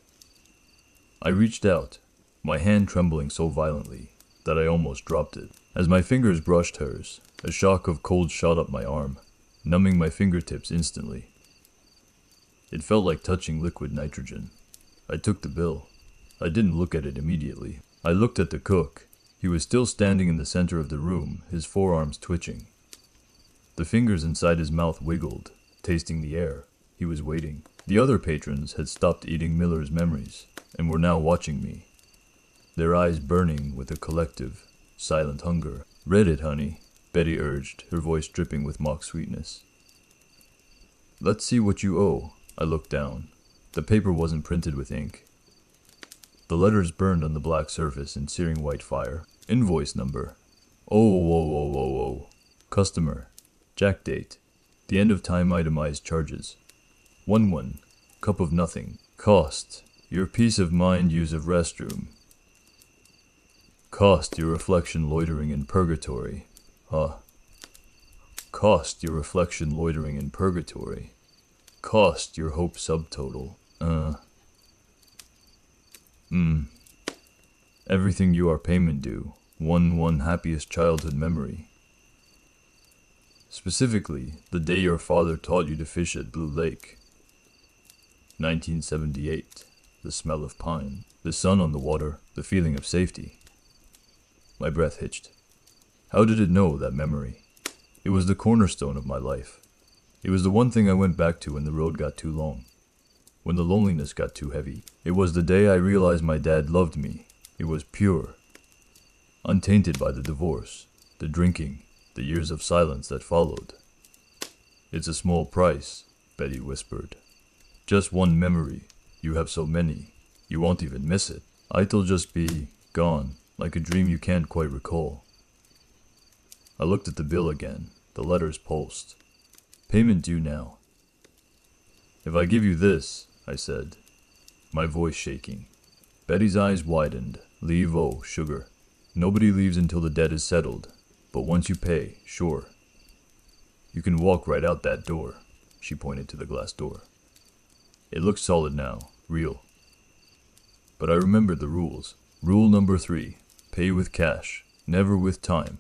Speaker 1: I reached out, my hand trembling so violently that I almost dropped it. As my fingers brushed hers, a shock of cold shot up my arm, numbing my fingertips instantly. It felt like touching liquid nitrogen. I took the bill. I didn't look at it immediately. I looked at the cook. He was still standing in the center of the room, his forearms twitching. The fingers inside his mouth wiggled, tasting the air. He was waiting. The other patrons had stopped eating Miller's memories, and were now watching me, their eyes burning with a collective, silent hunger. "Read it, honey," Betty urged, her voice dripping with mock sweetness. "Let's see what you owe." I looked down. The paper wasn't printed with ink. The letters burned on the black surface in searing white fire. "Invoice number." "Oh, whoa, whoa, whoa, whoa." "Customer." "Jack date." "The end of time itemized charges." 1-1. "Cup of nothing." "Cost." "Your peace of mind use of restroom." "Cost your reflection loitering in purgatory." "Cost your reflection loitering in purgatory." "Cost your hope subtotal." Everything you are payment due. 1 happiest childhood memory. Specifically, the day your father taught you to fish at Blue Lake. 1978. The smell of pine. The sun on the water. The feeling of safety. My breath hitched. How did it know that memory? It was the cornerstone of my life. It was the one thing I went back to when the road got too long, when the loneliness got too heavy. It was the day I realized my dad loved me. It was pure, untainted by the divorce, the drinking, the years of silence that followed. "It's a small price," Betty whispered. "Just one memory. You have so many. You won't even miss it. It'll just be gone, like a dream you can't quite recall." I looked at the bill again. The letters pulsed. "Payment due now." "If I give you this," I said, my voice shaking. Betty's eyes widened. "Leave, oh, sugar. Nobody leaves until the debt is settled. But once you pay, sure. You can walk right out that door. She pointed to the glass door. It looks solid now, real. But I remembered the rules. Rule number 3, pay with cash, never with time.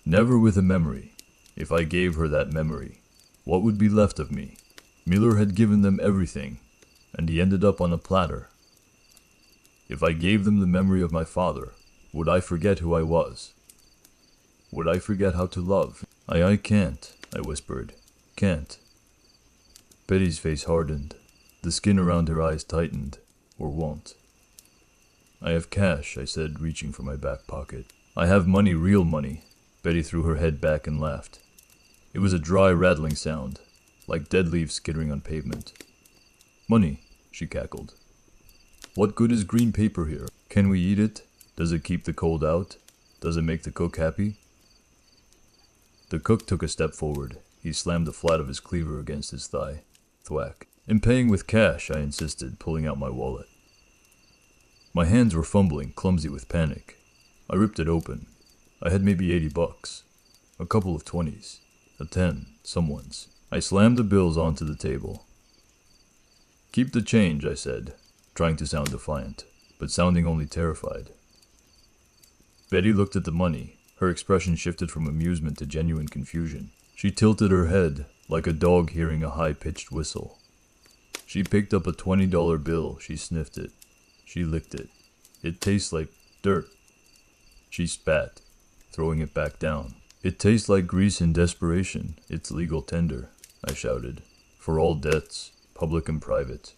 Speaker 1: Never with a memory. If I gave her that memory, what would be left of me? Miller had given them everything, and he ended up on a platter. If I gave them the memory of my father, would I forget who I was? Would I forget how to love? I can't, I whispered. Can't. Betty's face hardened. The skin around her eyes tightened. Or won't. I have cash, I said, reaching for my back pocket. I have money, real money. Betty threw her head back and laughed. It was a dry, rattling sound, like dead leaves skittering on pavement. Money, she cackled. What good is green paper here? Can we eat it? Does it keep the cold out? Does it make the cook happy? The cook took a step forward. He slammed the flat of his cleaver against his thigh. Thwack. In paying with cash, I insisted, pulling out my wallet. My hands were fumbling, clumsy with panic. I ripped it open. I had maybe $80. A couple of 20s. A 10, someone's. I slammed the bills onto the table. Keep the change, I said, trying to sound defiant, but sounding only terrified. Betty looked at the money. Her expression shifted from amusement to genuine confusion. She tilted her head, like a dog hearing a high-pitched whistle. She picked up a $20 bill. She sniffed it. She licked it. It tastes like dirt. She spat, throwing it back down. It tastes like grease in desperation. It's legal tender, I shouted. For all debts, public and private.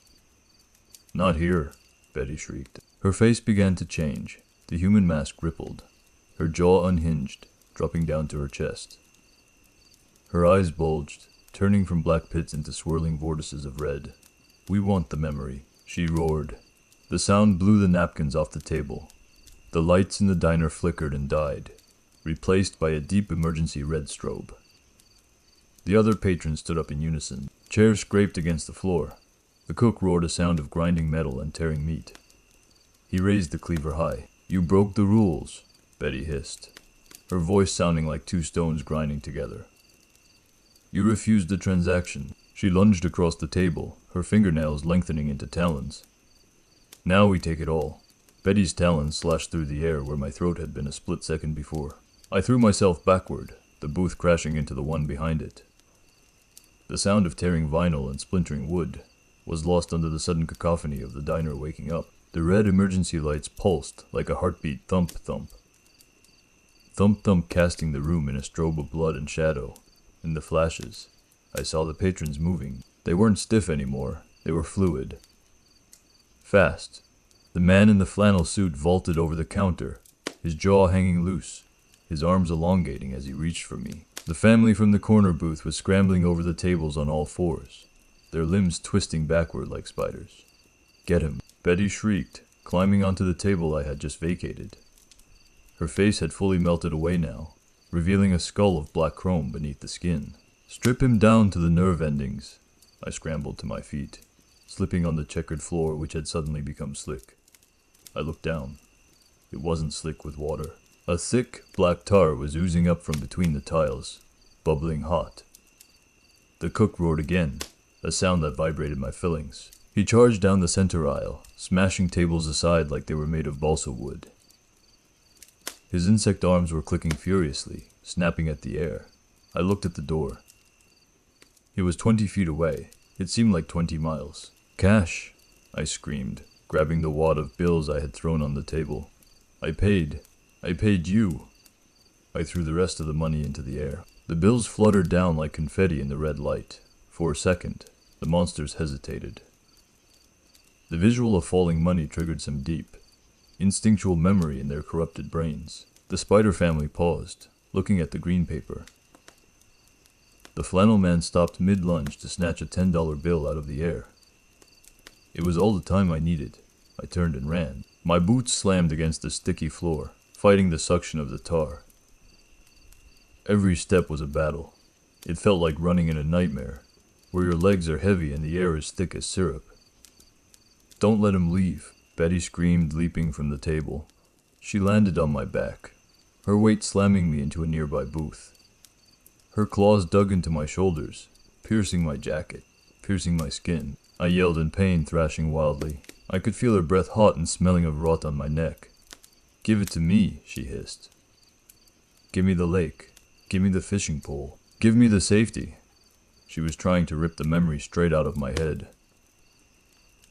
Speaker 1: Not here, Betty shrieked. Her face began to change. The human mask rippled. Her jaw unhinged, dropping down to her chest. Her eyes bulged, turning from black pits into swirling vortices of red. We want the memory, she roared. The sound blew the napkins off the table. The lights in the diner flickered and died, replaced by a deep emergency red strobe. The other patrons stood up in unison. Chairs scraped against the floor. The cook roared a sound of grinding metal and tearing meat. He raised the cleaver high. You broke the rules, Betty hissed, her voice sounding like two stones grinding together. You refused the transaction. She lunged across the table, her fingernails lengthening into talons. Now we take it all. Betty's talons slashed through the air where my throat had been a split second before. I threw myself backward, the booth crashing into the one behind it. The sound of tearing vinyl and splintering wood was lost under the sudden cacophony of the diner waking up. The red emergency lights pulsed like a heartbeat thump-thump. Thump-thump casting the room in a strobe of blood and shadow. In the flashes, I saw the patrons moving. They weren't stiff anymore. They were fluid. Fast. The man in the flannel suit vaulted over the counter, his jaw hanging loose, his arms elongating as he reached for me. The family from the corner booth was scrambling over the tables on all fours, their limbs twisting backward like spiders. Get him, Betty shrieked, climbing onto the table I had just vacated. Her face had fully melted away now, revealing a skull of black chrome beneath the skin. Strip him down to the nerve endings. I scrambled to my feet, slipping on the checkered floor which had suddenly become slick. I looked down. It wasn't slick with water. A thick, black tar was oozing up from between the tiles, bubbling hot. The cook roared again, a sound that vibrated my fillings. He charged down the center aisle, smashing tables aside like they were made of balsa wood. His insect arms were clicking furiously, snapping at the air. I looked at the door. He was 20 feet away. It seemed like 20 miles. Cash, I screamed, grabbing the wad of bills I had thrown on the table. I paid you. I threw the rest of the money into the air. The bills fluttered down like confetti in the red light. For a second, the monsters hesitated. The visual of falling money triggered some deep, instinctual memory in their corrupted brains. The spider family paused, looking at the green paper. The flannel man stopped mid-lunge to snatch a $10 bill out of the air. It was all the time I needed. I turned and ran. My boots slammed against the sticky floor, fighting the suction of the tar. Every step was a battle. It felt like running in a nightmare, where your legs are heavy and the air is thick as syrup. Don't let him leave, Betty screamed, leaping from the table. She landed on my back. her weight slamming me into a nearby booth. Her claws dug into my shoulders, piercing my jacket, piercing my skin. I yelled in pain, thrashing wildly. I could feel her breath hot and smelling of rot on my neck. "Give it to me," she hissed. "Give me the lake. Give me the fishing pole. Give me the safety." She was trying to rip the memory straight out of my head.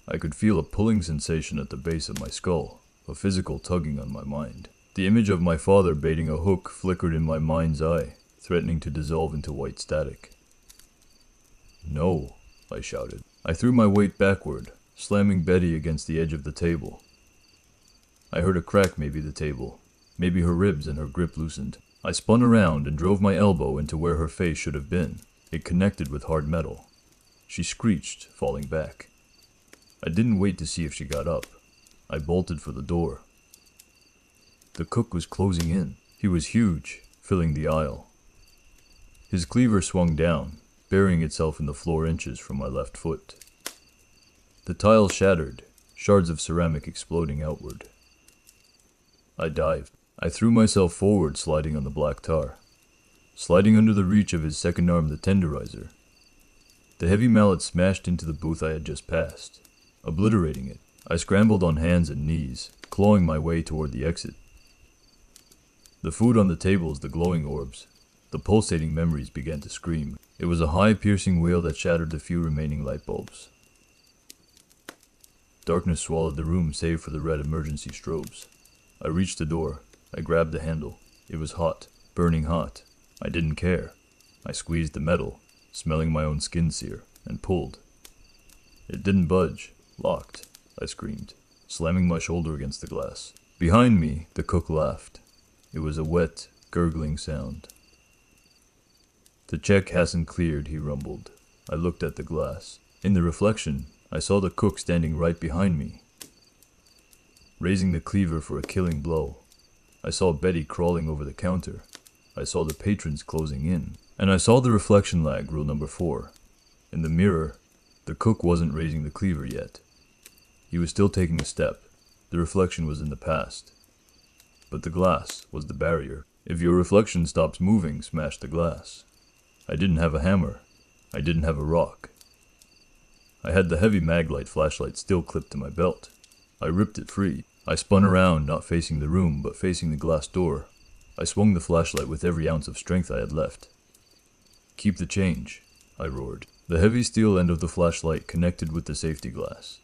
Speaker 1: I could feel a pulling sensation at the base of my skull, a physical tugging on my mind. The image of my father baiting a hook flickered in my mind's eye, threatening to dissolve into white static. "No," I shouted. I threw my weight backward, slamming Betty against the edge of the table. I heard a crack, maybe the table, maybe her ribs, and her grip loosened. I spun around and drove my elbow into where her face should have been. It connected with hard metal. She screeched, falling back. I didn't wait to see if she got up. I bolted for the door. The cook was closing in. He was huge, filling the aisle. His cleaver swung down, burying itself in the floor inches from my left foot. The tile shattered, shards of ceramic exploding outward. I dived. I threw myself forward, sliding on the black tar, sliding under the reach of his second arm, the tenderizer. The heavy mallet smashed into the booth I had just passed, obliterating it. I scrambled on hands and knees, clawing my way toward the exit. The food on the tables, the glowing orbs, the pulsating memories began to scream. It was a high, piercing wail that shattered the few remaining light bulbs. Darkness swallowed the room save for the red emergency strobes. I reached the door. I grabbed the handle. It was hot, burning hot. I didn't care. I squeezed the metal, smelling my own skin sear, and pulled. It didn't budge. Locked, I screamed, slamming my shoulder against the glass. Behind me, the cook laughed. It was a wet, gurgling sound. "The check hasn't cleared," he rumbled. I looked at the glass. In the reflection, I saw the cook standing right behind me, raising the cleaver for a killing blow. I saw Betty crawling over the counter. I saw the patrons closing in. And I saw the reflection lag, rule number 4. In the mirror, the cook wasn't raising the cleaver yet. He was still taking a step. The reflection was in the past. But the glass was the barrier. If your reflection stops moving, smash the glass. I didn't have a hammer. I didn't have a rock. I had the heavy maglite flashlight still clipped to my belt. I ripped it free. I spun around, not facing the room, but facing the glass door. I swung the flashlight with every ounce of strength I had left. "Keep the change," I roared. The heavy steel end of the flashlight connected with the safety glass.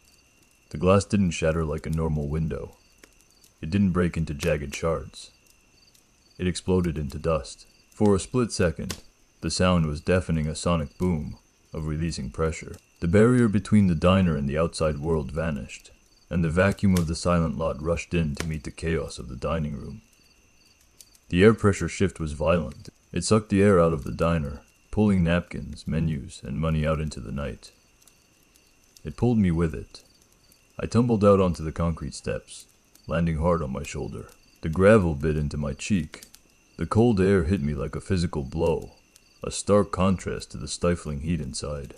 Speaker 1: The glass didn't shatter like a normal window. It didn't break into jagged shards. It exploded into dust. For a split second, the sound was deafening, a sonic boom of releasing pressure. The barrier between the diner and the outside world vanished, and the vacuum of the silent lot rushed in to meet the chaos of the dining room. The air pressure shift was violent. It sucked the air out of the diner, pulling napkins, menus, and money out into the night. It pulled me with it. I tumbled out onto the concrete steps, landing hard on my shoulder. The gravel bit into my cheek. The cold air hit me like a physical blow, a stark contrast to the stifling heat inside.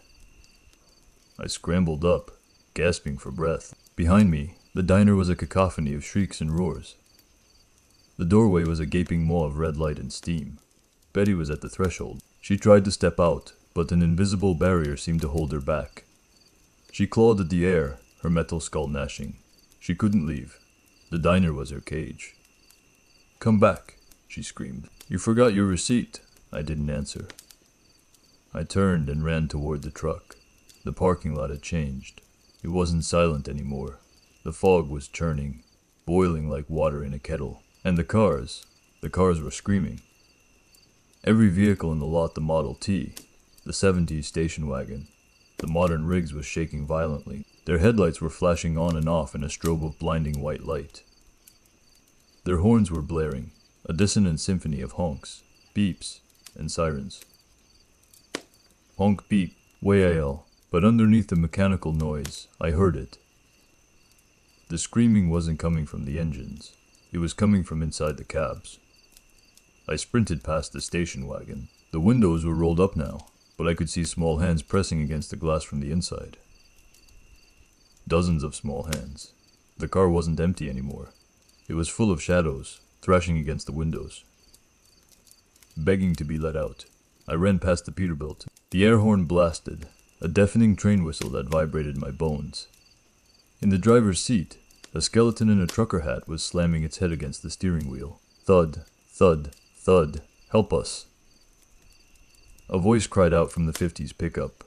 Speaker 1: I scrambled up, gasping for breath. Behind me, the diner was a cacophony of shrieks and roars. The doorway was a gaping maw of red light and steam. Betty was at the threshold. She tried to step out, but an invisible barrier seemed to hold her back. She clawed at the air, her metal skull gnashing. She couldn't leave. The diner was her cage. "Come back," she screamed. "You forgot your receipt." I didn't answer. I turned and ran toward the truck. The parking lot had changed. It wasn't silent anymore. The fog was churning, boiling like water in a kettle. And the cars were screaming. Every vehicle in the lot, the Model T, the 70s station wagon, the modern rigs, was shaking violently. Their headlights were flashing on and off in a strobe of blinding white light. Their horns were blaring, a dissonant symphony of honks, beeps, and sirens. Honk, beep, wail, but underneath the mechanical noise, I heard it. The screaming wasn't coming from the engines. It was coming from inside the cabs. I sprinted past the station wagon. The windows were rolled up now, but I could see small hands pressing against the glass from the inside. Dozens of small hands. The car wasn't empty anymore. It was full of shadows, thrashing against the windows, begging to be let out. I ran past the Peterbilt. The air horn blasted, a deafening train whistle that vibrated my bones. In the driver's seat, a skeleton in a trucker hat was slamming its head against the steering wheel. Thud, thud, thud, help us. A voice cried out from the 50s pickup.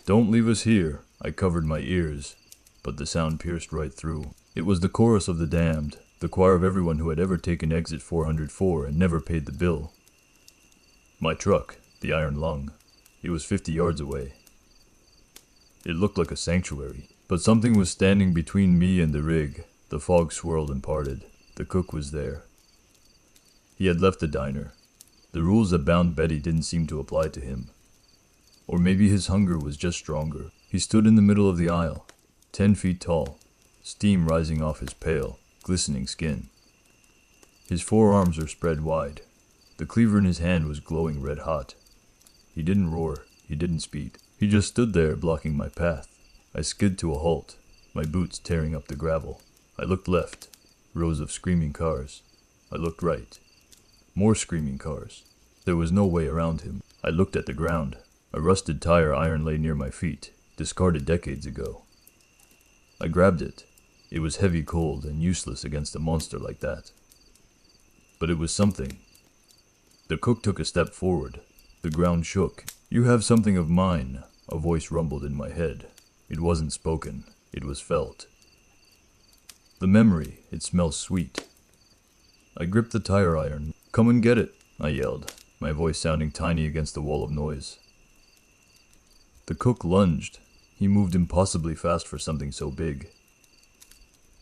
Speaker 1: Don't leave us here. I covered my ears, but the sound pierced right through. It was the chorus of the damned, the choir of everyone who had ever taken exit 404 and never paid the bill. My truck, the Iron Lung, it was 50 yards away. It looked like a sanctuary, but something was standing between me and the rig. The fog swirled and parted. The cook was there. He had left the diner. The rules that bound Betty didn't seem to apply to him. Or maybe his hunger was just stronger. He stood in the middle of the aisle, 10 feet tall, steam rising off his pale, glistening skin. His forearms were spread wide. The cleaver in his hand was glowing red hot. He didn't roar. He didn't speed. He just stood there blocking my path. I skid to a halt, my boots tearing up the gravel. I looked left, rows of screaming cars. I looked right, more screaming cars. There was no way around him. I looked at the ground. A rusted tire iron lay near my feet, discarded decades ago. I grabbed it. It was heavy, cold, and useless against a monster like that. But it was something. The cook took a step forward. The ground shook. You have something of mine, a voice rumbled in my head. It wasn't spoken. It was felt. The memory, it smells sweet. I gripped the tire iron. Come and get it, I yelled, my voice sounding tiny against the wall of noise. The cook lunged. He moved impossibly fast for something so big.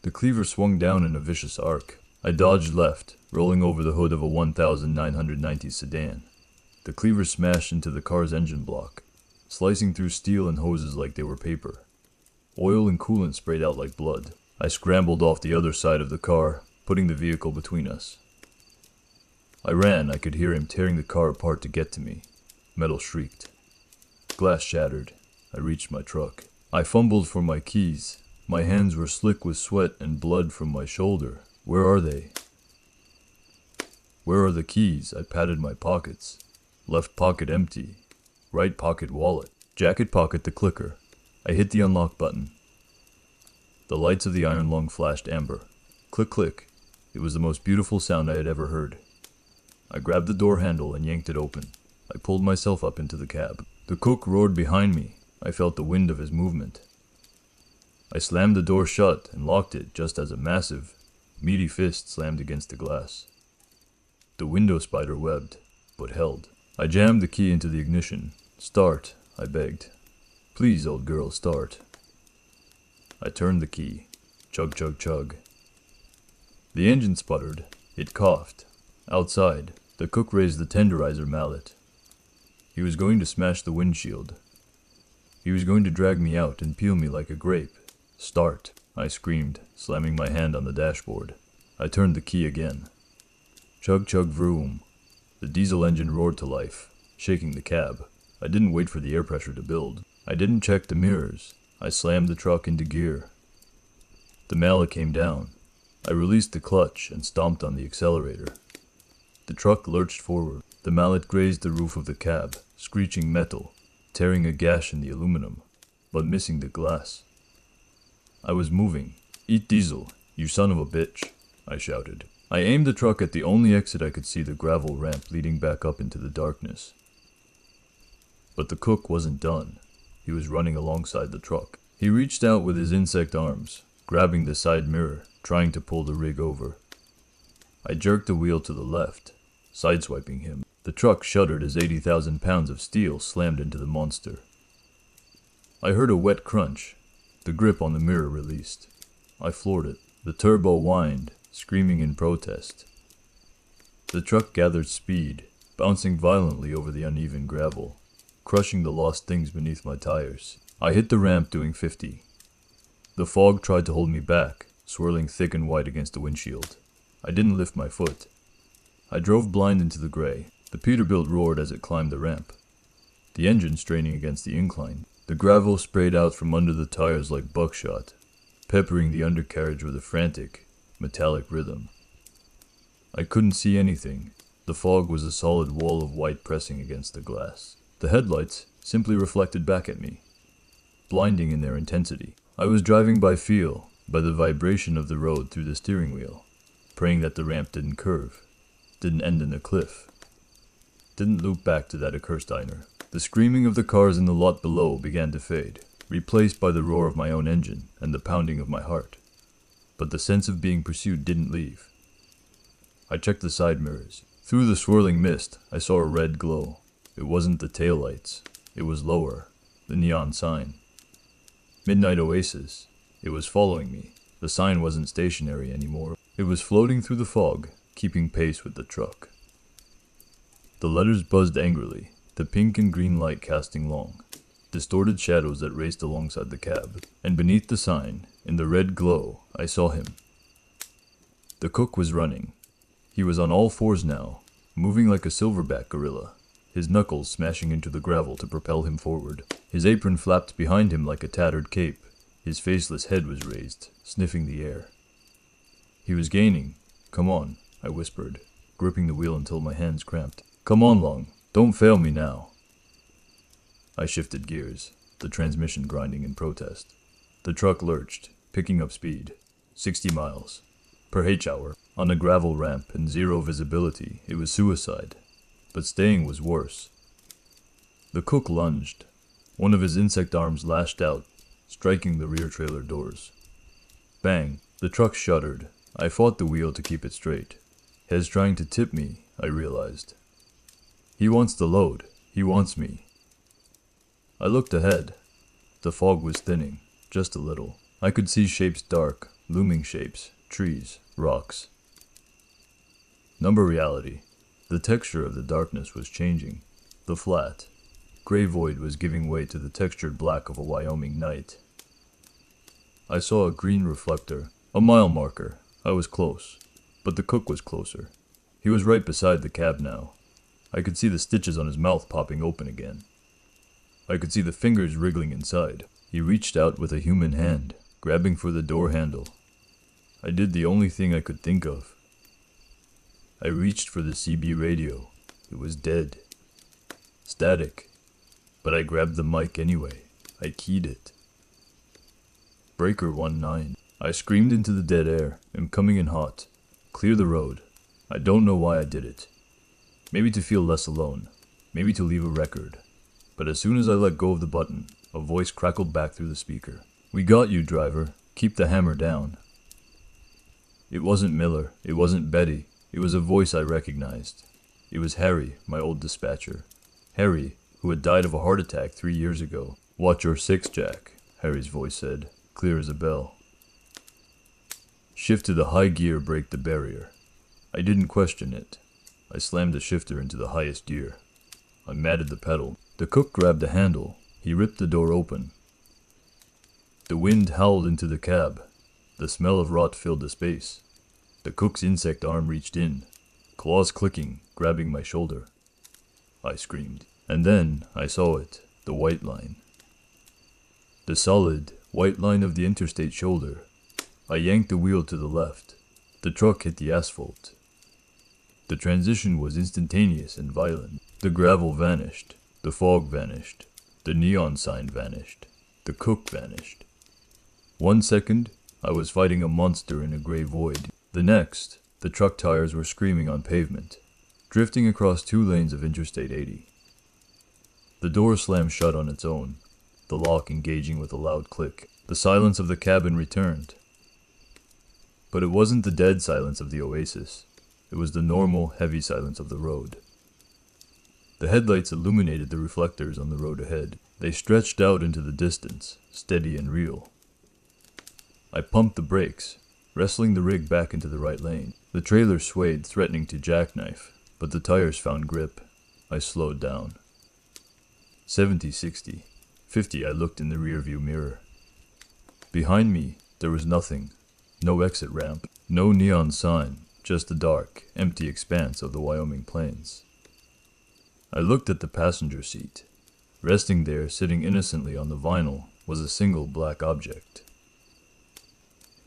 Speaker 1: The cleaver swung down in a vicious arc. I dodged left, rolling over the hood of a 1990 sedan. The cleaver smashed into the car's engine block, slicing through steel and hoses like they were paper. Oil and coolant sprayed out like blood. I scrambled off the other side of the car, putting the vehicle between us. I ran. I could hear him tearing the car apart to get to me. Metal shrieked. Glass shattered. I reached my truck. I fumbled for my keys. My hands were slick with sweat and blood from my shoulder. Where are they? Where are the keys? I patted my pockets. Left pocket empty. Right pocket wallet. Jacket pocket the clicker. I hit the unlock button. The lights of the Iron Lung flashed amber. Click, click. It was the most beautiful sound I had ever heard. I grabbed the door handle and yanked it open. I pulled myself up into the cab. The cook roared behind me. I felt the wind of his movement. I slammed the door shut and locked it just as a massive, meaty fist slammed against the glass. The window spider webbed, but held. I jammed the key into the ignition. Start, I begged. Please, old girl, start. I turned the key. Chug, chug, chug. The engine sputtered. It coughed. Outside, the cook raised the tenderizer mallet. He was going to smash the windshield. He was going to drag me out and peel me like a grape. Start, I screamed, slamming my hand on the dashboard. I turned the key again. Chug, chug, vroom. The diesel engine roared to life, shaking the cab. I didn't wait for the air pressure to build. I didn't check the mirrors. I slammed the truck into gear. The mallet came down. I released the clutch and stomped on the accelerator. The truck lurched forward. The mallet grazed the roof of the cab, screeching metal, tearing a gash in the aluminum, but missing the glass. I was moving. Eat diesel, you son of a bitch, I shouted. I aimed the truck at the only exit I could see, the gravel ramp leading back up into the darkness. But the cook wasn't done. He was running alongside the truck. He reached out with his insect arms, grabbing the side mirror, trying to pull the rig over. I jerked the wheel to the left, sideswiping him. The truck shuddered as 80,000 pounds of steel slammed into the monster. I heard a wet crunch. The grip on the mirror released. I floored it. The turbo whined, screaming in protest. The truck gathered speed, bouncing violently over the uneven gravel, crushing the lost things beneath my tires. I hit the ramp doing 50. The fog tried to hold me back, swirling thick and white against the windshield. I didn't lift my foot. I drove blind into the gray. The Peterbilt roared as it climbed the ramp, the engine straining against the incline. The gravel sprayed out from under the tires like buckshot, peppering the undercarriage with a frantic, metallic rhythm. I couldn't see anything. The fog was a solid wall of white pressing against the glass. The headlights simply reflected back at me, blinding in their intensity. I was driving by feel, by the vibration of the road through the steering wheel, praying that the ramp didn't curve, didn't end in a cliff, didn't loop back to that accursed diner. The screaming of the cars in the lot below began to fade, replaced by the roar of my own engine and the pounding of my heart. But the sense of being pursued didn't leave. I checked the side mirrors. Through the swirling mist, I saw a red glow. It wasn't the taillights. It was lower, the neon sign. Midnight Oasis. It was following me. The sign wasn't stationary anymore. It was floating through the fog, keeping pace with the truck. The letters buzzed angrily, the pink and green light casting long, distorted shadows that raced alongside the cab. And beneath the sign, in the red glow, I saw him. The cook was running. He was on all fours now, moving like a silverback gorilla, his knuckles smashing into the gravel to propel him forward. His apron flapped behind him like a tattered cape. His faceless head was raised, sniffing the air. He was gaining. "Come on," I whispered, gripping the wheel until my hands cramped. "Come on, Long. Don't fail me now." I shifted gears, the transmission grinding in protest. The truck lurched, picking up speed. 60 miles per h-hour. On a gravel ramp and zero visibility, it was suicide. But staying was worse. The cook lunged. One of his insect arms lashed out, striking the rear trailer doors. Bang! The truck shuddered. I fought the wheel to keep it straight. Hez trying to tip me, I realized. He wants the load. He wants me. I looked ahead. The fog was thinning, just a little. I could see shapes dark, looming shapes, trees, rocks. Number reality. The texture of the darkness was changing. The flat, gray void was giving way to the textured black of a Wyoming night. I saw a green reflector, a mile marker. I was close, but the cook was closer. He was right beside the cab now. I could see the stitches on his mouth popping open again. I could see the fingers wriggling inside. He reached out with a human hand, grabbing for the door handle. I did the only thing I could think of. I reached for the CB radio. It was dead. Static. But I grabbed the mic anyway. I keyed it. Breaker 19. I screamed into the dead air. I'm coming in hot. Clear the road. I don't know why I did it. Maybe to feel less alone. Maybe to leave a record. But as soon as I let go of the button, a voice crackled back through the speaker. "We got you, driver. Keep the hammer down." It wasn't Miller. It wasn't Betty. It was a voice I recognized. It was Harry, my old dispatcher. Harry, who had died of a heart attack 3 years ago. "Watch your six, Jack," Harry's voice said, clear as a bell. "Shift to the high gear, break the barrier." I didn't question it. I slammed the shifter into the highest gear. I matted the pedal. The cook grabbed the handle. He ripped the door open. The wind howled into the cab. The smell of rot filled the space. The cook's insect arm reached in, claws clicking, grabbing my shoulder. I screamed. And then I saw it, the white line. The solid, white line of the interstate shoulder. I yanked the wheel to the left. The truck hit the asphalt. The transition was instantaneous and violent. The gravel vanished. The fog vanished. The neon sign vanished. The cook vanished. 1 second, I was fighting a monster in a gray void. The next, the truck tires were screaming on pavement, drifting across 2 lanes of Interstate 80. The door slammed shut on its own, the lock engaging with a loud click. The silence of the cabin returned. But it wasn't the dead silence of the oasis. It was the normal, heavy silence of the road. The headlights illuminated the reflectors on the road ahead. They stretched out into the distance, steady and real. I pumped the brakes, wrestling the rig back into the right lane. The trailer swayed, threatening to jackknife, but the tires found grip. I slowed down. 70, 60, 50. I looked in the rearview mirror. Behind me, there was nothing. No exit ramp, no neon sign, just the dark, empty expanse of the Wyoming plains. I looked at the passenger seat. Resting there, sitting innocently on the vinyl, was a single black object.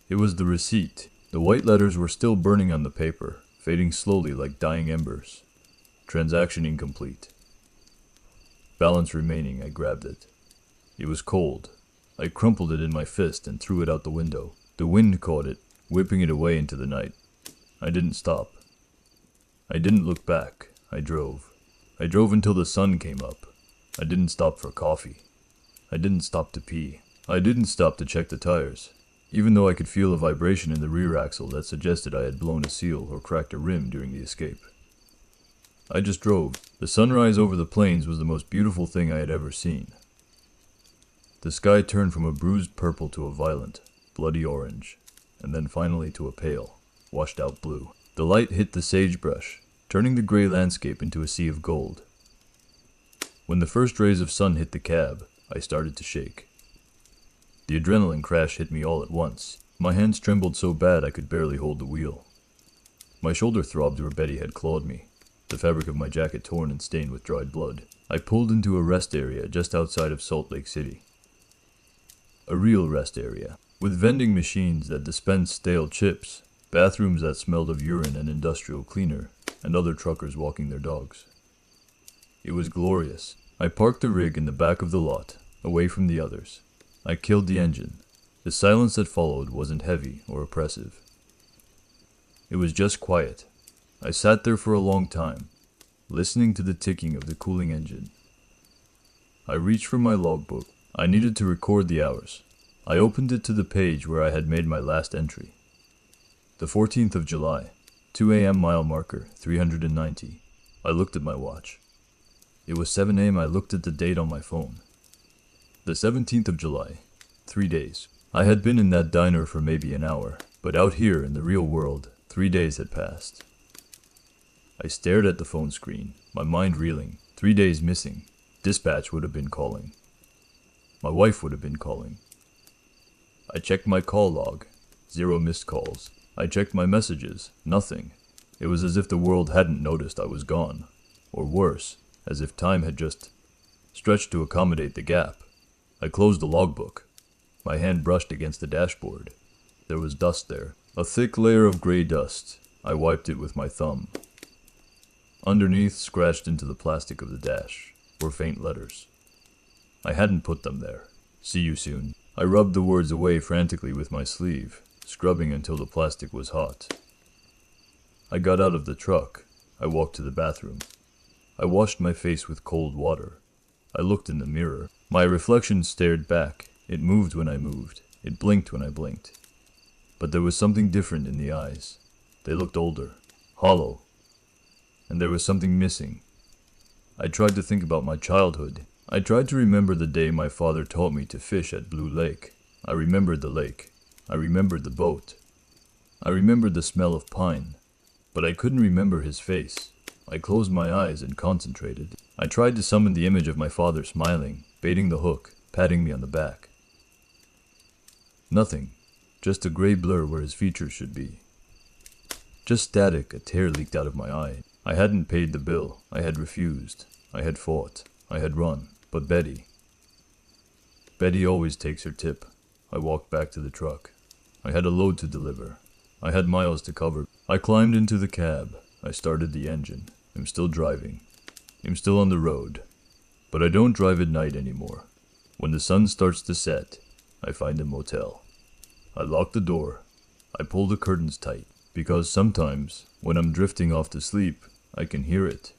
Speaker 1: It was the receipt. The white letters were still burning on the paper, fading slowly like dying embers. Transaction incomplete. Balance remaining, I grabbed it. It was cold. I crumpled it in my fist and threw it out the window. The wind caught it, whipping it away into the night. I didn't stop. I didn't look back. I drove. I drove until the sun came up. I didn't stop for coffee. I didn't stop to pee. I didn't stop to check the tires, even though I could feel a vibration in the rear axle that suggested I had blown a seal or cracked a rim during the escape. I just drove. The sunrise over the plains was the most beautiful thing I had ever seen. The sky turned from a bruised purple to a violent, bloody orange, and then finally to a pale, washed-out blue. The light hit the sagebrush, turning the gray landscape into a sea of gold. When the first rays of sun hit the cab, I started to shake. The adrenaline crash hit me all at once. My hands trembled so bad I could barely hold the wheel. My shoulder throbbed where Betty had clawed me, the fabric of my jacket torn and stained with dried blood. I pulled into a rest area just outside of Salt Lake City. A real rest area, with vending machines that dispensed stale chips, bathrooms that smelled of urine and industrial cleaner, and other truckers walking their dogs. It was glorious. I parked the rig in the back of the lot, away from the others. I killed the engine. The silence that followed wasn't heavy or oppressive. It was just quiet. I sat there for a long time, listening to the ticking of the cooling engine. I reached for my logbook. I needed to record the hours. I opened it to the page where I had made my last entry. The 14th of July, 2 a.m. mile marker, 390. I looked at my watch. It was 7 a.m. I looked at the date on my phone. The 17th of July, 3 days. I had been in that diner for maybe an hour, but out here in the real world, 3 days had passed. I stared at the phone screen, my mind reeling. 3 days missing. Dispatch would have been calling. My wife would have been calling. I checked my call log. 0 missed calls. I checked my messages. Nothing. It was as if the world hadn't noticed I was gone. Or worse, as if time had just stretched to accommodate the gap. I closed the logbook. My hand brushed against the dashboard. There was dust there. A thick layer of gray dust. I wiped it with my thumb. Underneath, scratched into the plastic of the dash, were faint letters. I hadn't put them there. See you soon. I rubbed the words away frantically with my sleeve, scrubbing until the plastic was hot. I got out of the truck. I walked to the bathroom. I washed my face with cold water. I looked in the mirror. My reflection stared back. It moved when I moved. It blinked when I blinked. But there was something different in the eyes. They looked older, hollow, and there was something missing. I tried to think about my childhood. I tried to remember the day my father taught me to fish at Blue Lake. I remembered the lake. I remembered the boat. I remembered the smell of pine. But I couldn't remember his face. I closed my eyes and concentrated. I tried to summon the image of my father smiling, baiting the hook, patting me on the back. Nothing. Just a gray blur where his features should be. Just static, a tear leaked out of my eye. I hadn't paid the bill. I had refused. I had fought. I had run. But Betty always takes her tip. I walked back to the truck. I had a load to deliver. I had miles to cover. I climbed into the cab. I started the engine. I'm still driving. I'm still on the road. But I don't drive at night anymore. When the sun starts to set, I find a motel. I lock the door. I pull the curtains tight, because sometimes, when I'm drifting off to sleep, I can hear it.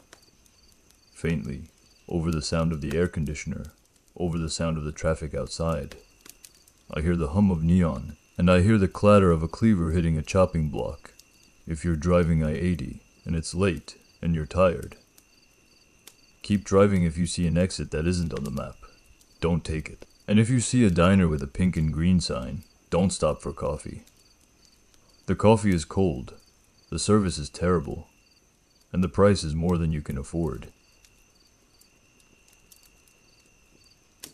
Speaker 1: Faintly, over the sound of the air conditioner, over the sound of the traffic outside. I hear the hum of neon, and I hear the clatter of a cleaver hitting a chopping block. If you're driving I-80, and it's late, and you're tired, keep driving if you see an exit that isn't on the map. Don't take it. And if you see a diner with a pink and green sign, don't stop for coffee. The coffee is cold, the service is terrible, and the price is more than you can afford.